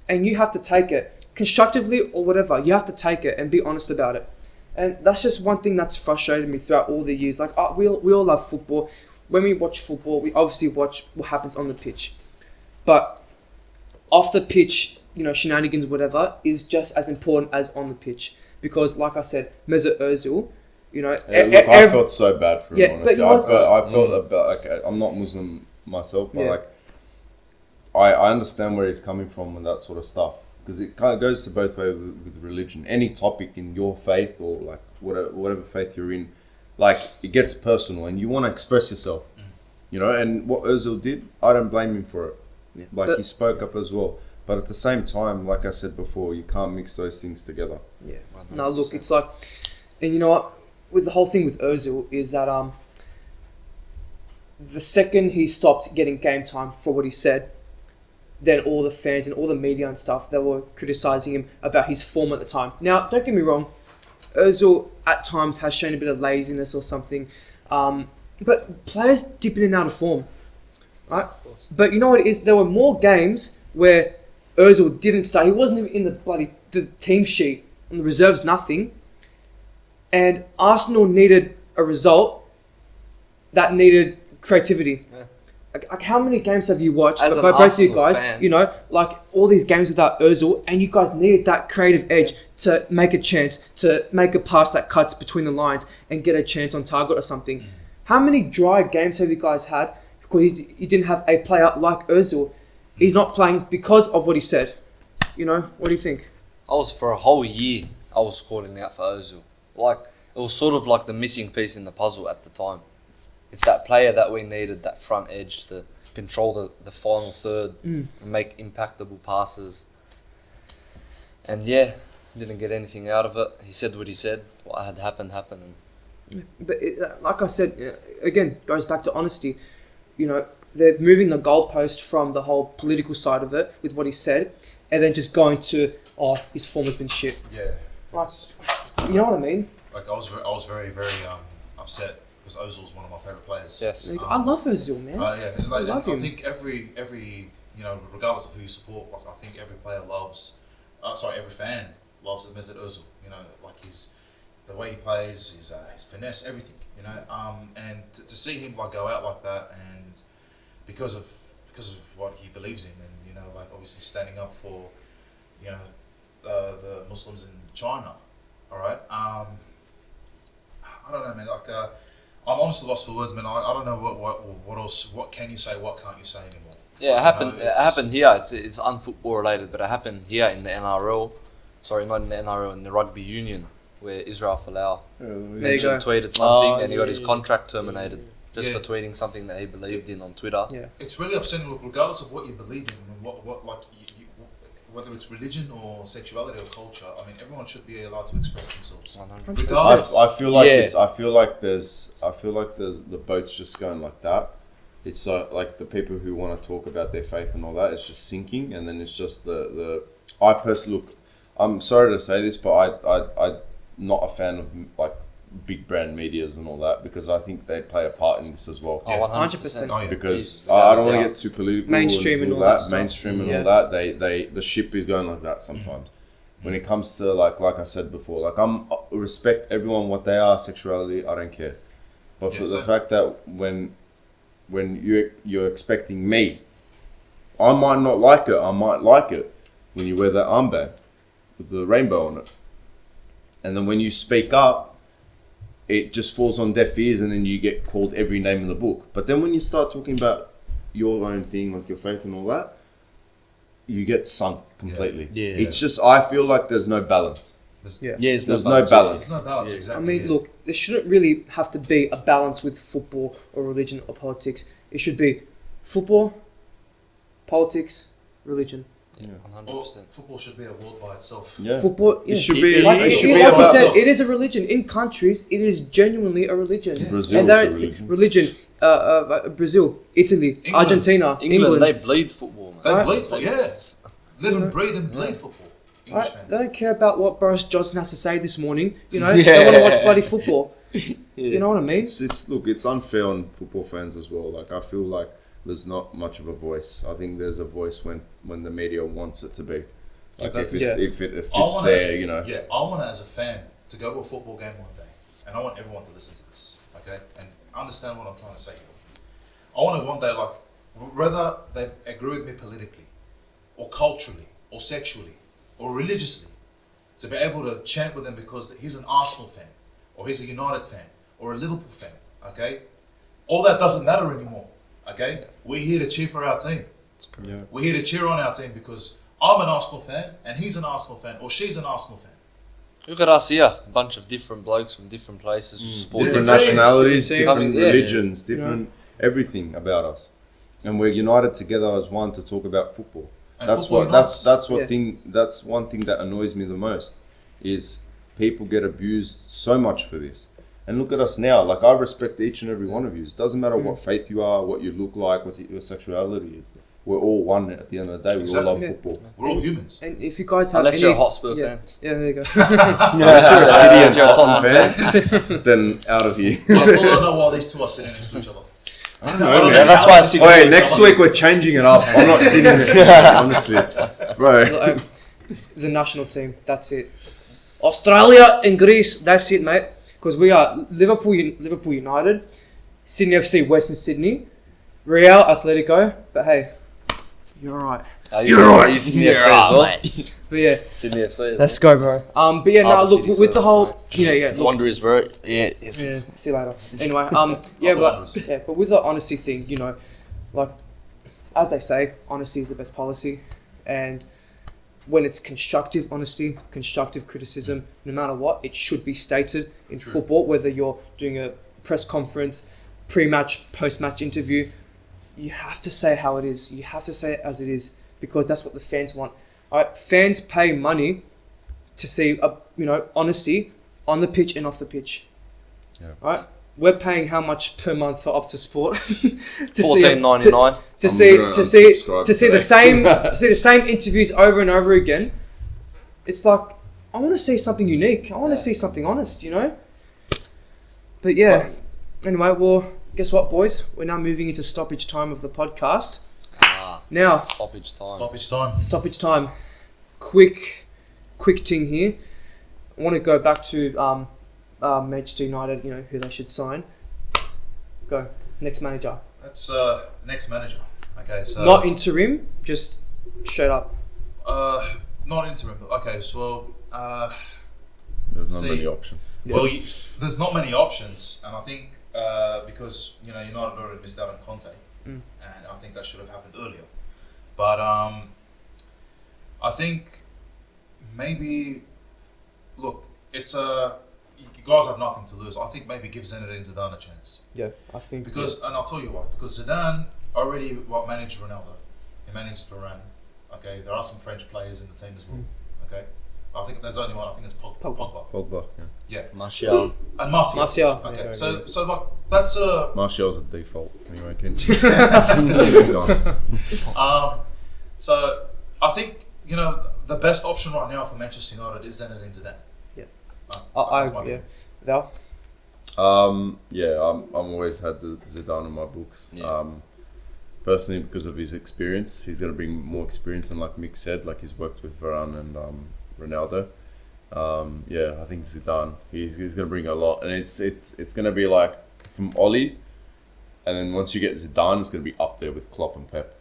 And you have to take it. Constructively or whatever, you have to take it and be honest about it. And that's just one thing that's frustrated me throughout all the years. We all love football. When we watch football, we obviously watch what happens on the pitch. But off the pitch, shenanigans, whatever, is just as important as on the pitch. Because, like I said, Mesut Ozil, I felt so bad for him, Yeah, honestly. but I felt about, I'm not Muslim myself, but I understand where he's coming from and that sort of stuff. Because it kind of goes to both ways with religion. Any topic in your faith or whatever faith you're in, it gets personal and you want to express yourself. And what Ozil did, I don't blame him for it. Yeah. He spoke up as well. But at the same time, like I said before, you can't mix those things together. Yeah. No, look, it's and you know what? With the whole thing with Ozil is that the second he stopped getting game time for what he said, then all the fans and all the media and stuff, they were criticising him about his form at the time. Now, don't get me wrong, Ozil at times has shown a bit of laziness or something, but players dip in and out of form, right? But you know what it is? There were more games where Ozil didn't start. He wasn't even in the team sheet, and the reserves nothing, and Arsenal needed a result that needed creativity. like how many games have you watched? As But an both of you Arsenal guys, fan. you know, like all these games without Ozil, and you guys needed that creative edge to make a chance, to make a pass that cuts between the lines and get a chance on target or something. How many dry games have you guys had because you didn't have a player like Ozil? He's not playing because of what he said. You know, what do you think? I was for a whole year. I was calling out for Ozil. Like it was sort of like the missing piece in the puzzle at the time. It's that player that we needed, that front edge to control the final third and make impactable passes. And yeah, didn't get anything out of it. He said what he said. What had happened. And But like I said, again, goes back to honesty. You know, they're moving the goalpost from the whole political side of it with what he said, and then just going to, his form has been shit. Yeah. Like, you know what I mean? Like I was very upset because Ozil's one of my favourite players. yes, Like, I love Ozil, man. Yeah, like, love I him. think every regardless of who you support, like I think every player loves, every fan loves Mesut Ozil. You know, like the way he plays, his finesse, everything. You know, and to see him like go out like that, and because of what he believes in, and you know, like obviously standing up for, you know, the Muslims in China. All right. I don't know, man. Like, I'm honestly lost for words, man. I don't know what else. What can you say? What can't you say anymore? yeah. It happened. You know, It happened here. It's unfootball related, but it happened here in the NRL. Sorry, not in the NRL, in the rugby union, where Israel Folau There you go. tweeted something and he got his yeah. contract terminated just Yeah. for tweeting something that he believed in on Twitter. Yeah. It's really upsetting, regardless of what you believe in, and what like whether it's religion or sexuality or culture. I mean, everyone should be allowed to express themselves. 100%. Regardless. I feel like Yeah. I feel like there's the boat's just going like that. It's like the people who want to talk about their faith and all that, it's just sinking, and then it's just the. I personally look. I'm sorry to say this, but I'm not a fan of like big brand medias and all that, because I think they play a part in this as well. Oh, Yeah. 100%. Oh, yeah. Because Without I don't a want to doubt. get too political Mainstream and all that stuff. mainstream and Yeah. all that. The ship is going like that sometimes. When it comes to like I said before, like I respect everyone what they are, sexuality, I don't care. But for Yeah, the so- fact that when you're expecting me, I might not like it. I might like it when you wear that armband with the rainbow on it, and then when you speak up, it just falls on deaf ears, and then you get called every name in the book. But then when you start talking about your own thing, like your faith and all that, you get sunk completely. Yeah. It's just, I feel like there's no balance. Yeah. Yeah, There's no balance. It's not balance, Yeah. I exactly. mean, yeah. look, there shouldn't really have to be a balance with football or religion or politics. It should be football, politics, religion. Yeah, Or 100%. football should be a world by itself. Yeah. Football, yeah. It should be. Like, It should like be you about. said, it is a religion. In countries, it is genuinely a religion. Brazil And is there a is religion. Brazil, Italy, England. Argentina, England, they bleed football, man. They Right. bleed for live and breathe and bleed football. English Right? fans. They don't care about what Boris Johnson has to say this morning. You know, they want to watch bloody football. You know what I mean? It's unfair on football fans as well. Like, I feel like there's not much of a voice. I think there's a voice when the media wants it to be. Like, but- if it's I want there, you know. Yeah, I want it as a fan to go to a football game one day, and I want everyone to listen to this, okay, and understand what I'm trying to say here. I want it one day, like, whether they agree with me politically, or culturally, or sexually, or religiously, to be able to chant with them because he's an Arsenal fan, or he's a United fan, or a Liverpool fan, okay? All that doesn't matter anymore, okay? We're here to cheer for our team. Yeah. We're here to cheer on our team because I'm an Arsenal fan, and he's an Arsenal fan, or she's an Arsenal fan. Look at us here, a bunch of different blokes from different places, who support Different Different teams. nationalities, Teams. different Yeah. religions, different everything about us, and we're united together as one to talk about football. And That's football what unites. that's one thing that annoys me the most, is people get abused so much for this. And look at us now. Like, I respect each and every one of you. It doesn't matter what faith you are, what you look like, what your sexuality is. We're all one at the end of the day. We all love Exactly. football. We're all humans. And if you guys have Unless any, you're a Hotspur yeah, fan. yeah, there you go. Unless you're a City and You're a Tottenham fan, then out of here. I still don't know why these two are sitting next to each other. I don't know, Yeah, man. that's why I see. Wait, next week we're changing it up. I'm not sitting there, honestly. Bro. The national team, that's it. Australia and Greece, that's it, mate. Because we are Liverpool United, Sydney FC, Western Sydney, Real, Atletico, but hey, you're alright. You're right. Sydney FC as well. But yeah, Sydney FC. let's go, bro. But yeah, no, look, City with the service, whole, yeah, The look, Wanderers, bro. Yeah. yeah, see you later. Anyway, but with the honesty thing, you know, like, as they say, honesty is the best policy, and when it's constructive honesty, constructive criticism, no matter what, it should be stated in football, whether you're doing a press conference, pre-match, post-match interview, you have to say how it is. You have to say it as it is, because that's what the fans want. All right, fans pay money to see, honesty on the pitch and off the pitch. Yeah. All right, we're paying how much per month for Optus Sport $14.99. to see the same interviews over and over again. It's like, I want to see something unique. I want to see something honest, you know. But yeah, anyway, well, guess what, boys? We're now moving into stoppage time of the podcast. Now, Stoppage time. stoppage time. Quick thing here. I want to go back to Manchester United. You know who they should sign. Go next manager. That's next manager. Okay, so Not interim, just straight up. not interim. Okay, so There's not many options. Yeah. well, there's not many options, and I think because United already missed out on Conte, and I think that should have happened earlier. But I think maybe look, it's you guys have nothing to lose. I think maybe give Zinedine Zidane a chance. Yeah, I think And I'll tell you why. Because Zidane already managed Ronaldo. He managed Varane. Okay, there are some French players in the team as well. Okay, I think there's only one. I think it's Pogba. Pogba, Yeah, Martial. and Martial. Okay, Yeah, so like that's a Martial's a default. Anyway, can so I think the best option right now for Manchester United is Zinedine Zidane. Yeah. That's my yeah. opinion. Val? I'm always had the Zidane in my books. Yeah. Personally, because of his experience, he's going to bring more experience, and like Mick said, like he's worked with Varane and Ronaldo. I think Zidane. He's going to bring a lot, and it's going to be like from OLE, and then once you get Zidane, it's going to be up there with Klopp and Pep.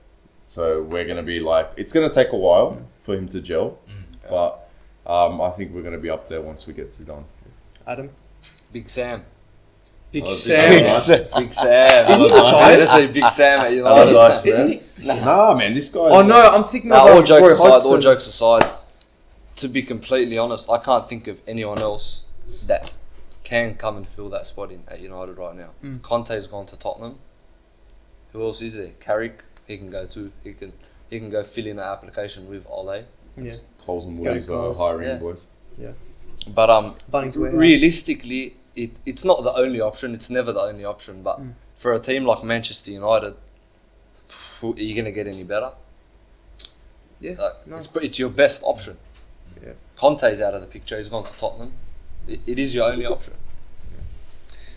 So we're going to be like, it's going to take a while for him to gel, but I think we're going to be up there once we get Zidane. Adam? Big Sam. Big Oh, Sam. Big Sam. Isn't he retired? Let's say Big Sam at United. Allardyce, Isn't man. he? Nah, man, this guy. Oh no, I'm thinking Nah, about all jokes Roy aside, Hodgson. all jokes aside, to be completely honest, I can't think of anyone else that can come and fill that spot at United right now. Conte's gone to Tottenham. Who else is there? Carrick, he can go too. He can go fill in an application with OLE. Yeah. Coles and Woodies are Coles. hiring Yeah. boys. But Bunnings Warehouse. realistically, it's not the only option. It's never the only option. But for a team like Manchester United, are you going to get any better? Yeah. Like, No. it's your best option. Yeah. Conte's out of the picture. He's gone to Tottenham. It is your only option.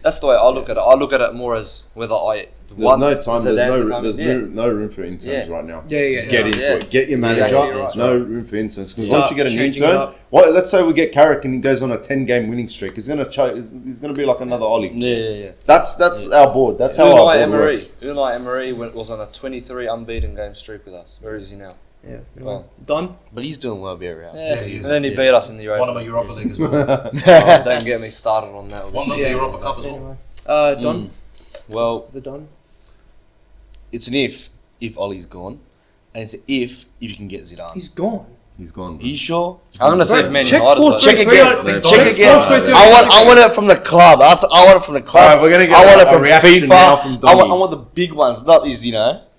That's the way I look at it. I look at it more as whether I There's want no time. Zidane There's to come. no room for interns Yeah. right now. Yeah, yeah, Just yeah. get into Yeah. it. Get your manager. Exactly There's right. no room for interns. Because Start once you get an changing it intern, up. let's say we get Carrick and he goes on a 10-game winning streak. He's gonna be like another OLE. Yeah. That's our board. That's how our board works. Unai Emery was on a 23 unbeaten game streak with us. Where is he now? Yeah. Gone. Don? But he's doing well, very well. Yeah, he is. and then he beat us in the One of Europa. my Europa League as well. Oh, don't get me started on that. One of the Yeah. Europa Cup as well. Anyway. Don? Well, The Don? it's an if Ollie's gone, and it's an if you can get Zidane. He's gone. He's gone. Are you sure? I'm gonna say Bro, Man check United. 4-3-3 Check again. on- Check check again. 4-3-3 on I want Instagram. it from the club. I want it from the club. Alright, we're gonna get I want it a from reaction now FIFA. from I Donny. want the big ones, not these,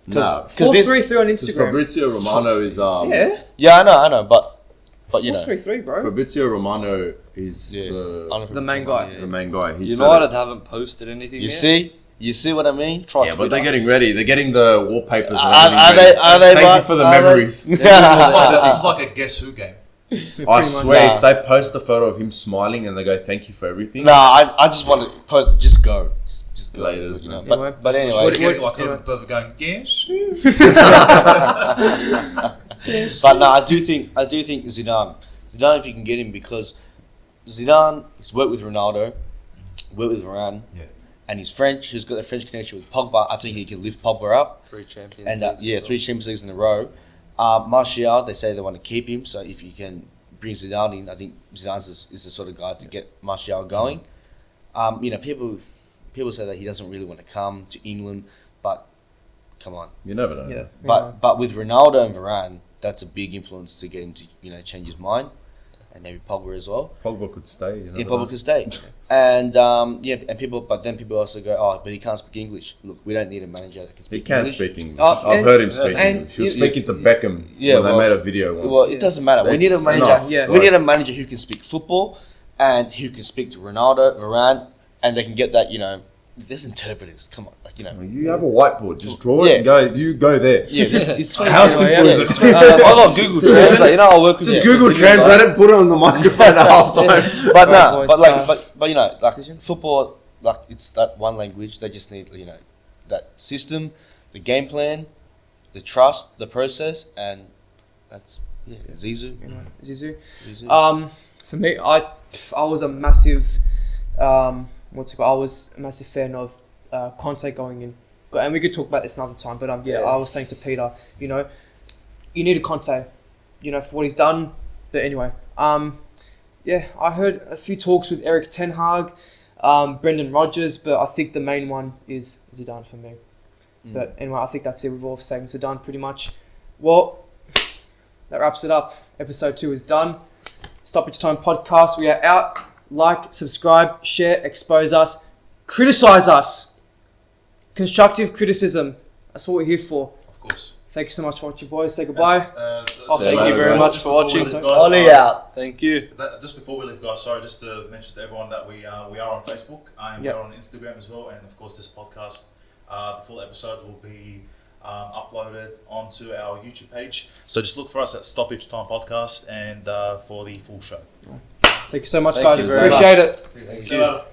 Nah. because 4-3-3 on Because Instagram. Fabrizio Romano is Yeah. Yeah, I know, but 4-3-3, bro. Fabrizio Romano is Yeah. The main guy. the main guy. He's United haven't posted anything You yet. see what I mean? Try Yeah, but Twitter. they're getting ready. They're getting the wallpapers. And Are everything ready. they? Thank but- you for the are they? memories. This is like a guess who game. I swear, Nah. if they post a photo of him smiling and they go, "Thank you for everything," Nah, I just want to post. Just go. Just go. Later, You know. man. Anyway. But So anyway, you get What- like anyway. a perfect going, yes. but no, I do think Zidane, if you can get him, because Zidane has worked with Ronaldo, worked with Varane, Yeah. and he's French. He's got a French connection with Pogba. I think he can lift Pogba up. 3 Champions And Leagues. 3 Champions Leagues in a row. Martial, they say they want to keep him. So if you can bring Zidane in, I think Zidane is the sort of guy to get Martial going. People say that he doesn't really want to come to England, but come on. You never know. Yeah. But with Ronaldo and Varane, that's a big influence to get him to change his mind, and maybe Pogba as well. Pogba could stay. Yeah, Pogba could stay, and then people also go, oh, but he can't speak English. Look, we don't need a manager that can He speak can English. speak English. Oh, I've heard him speak and English. He was you- speaking to Beckham Yeah, when well- they made a video once. Well, it doesn't matter. We need a That's manager. enough. Yeah. We need a manager who can speak football and who can speak to Ronaldo, Varane, and they can get that. There's interpreters. Come on, You have a whiteboard. Just draw it Yeah. and go. You go there. Yeah, it's How simple is it? I got Google Translate. I'll work with Just you. Google Translate it, put it on the microphone at halftime. But Right, no, boys, but decision? football, it's that one language. They just need that system, the game plan, the trust, the process, and that's Zizou. Zizou. Zizou. For me, I was a massive I was a massive fan of Conte going in, and we could talk about this another time. But I was saying to Peter, you need a Conte, for what he's done. But anyway, I heard a few talks with Eric Ten Hag, Brendan Rodgers, but I think the main one is Zidane for me. But anyway, I think that's it. We've all saying Zidane pretty much. Well, that wraps it up. Episode 2 is done. Stoppage Time podcast. We are out. Like, subscribe, share, expose us, criticize us. Constructive criticism. That's what we're here for. Of course. Thank you so much for watching, boys. Say goodbye. Thank you very much for watching. Ollie out. Thank you. Just before we leave, guys, sorry, just to mention to everyone that we are on Facebook and we are on Instagram as well, and of course this podcast, the full episode will be uploaded onto our YouTube page. So just look for us at Stoppage Time Podcast and for the full show. Thank you so much, Thank guys. you very Appreciate much. it. See you later.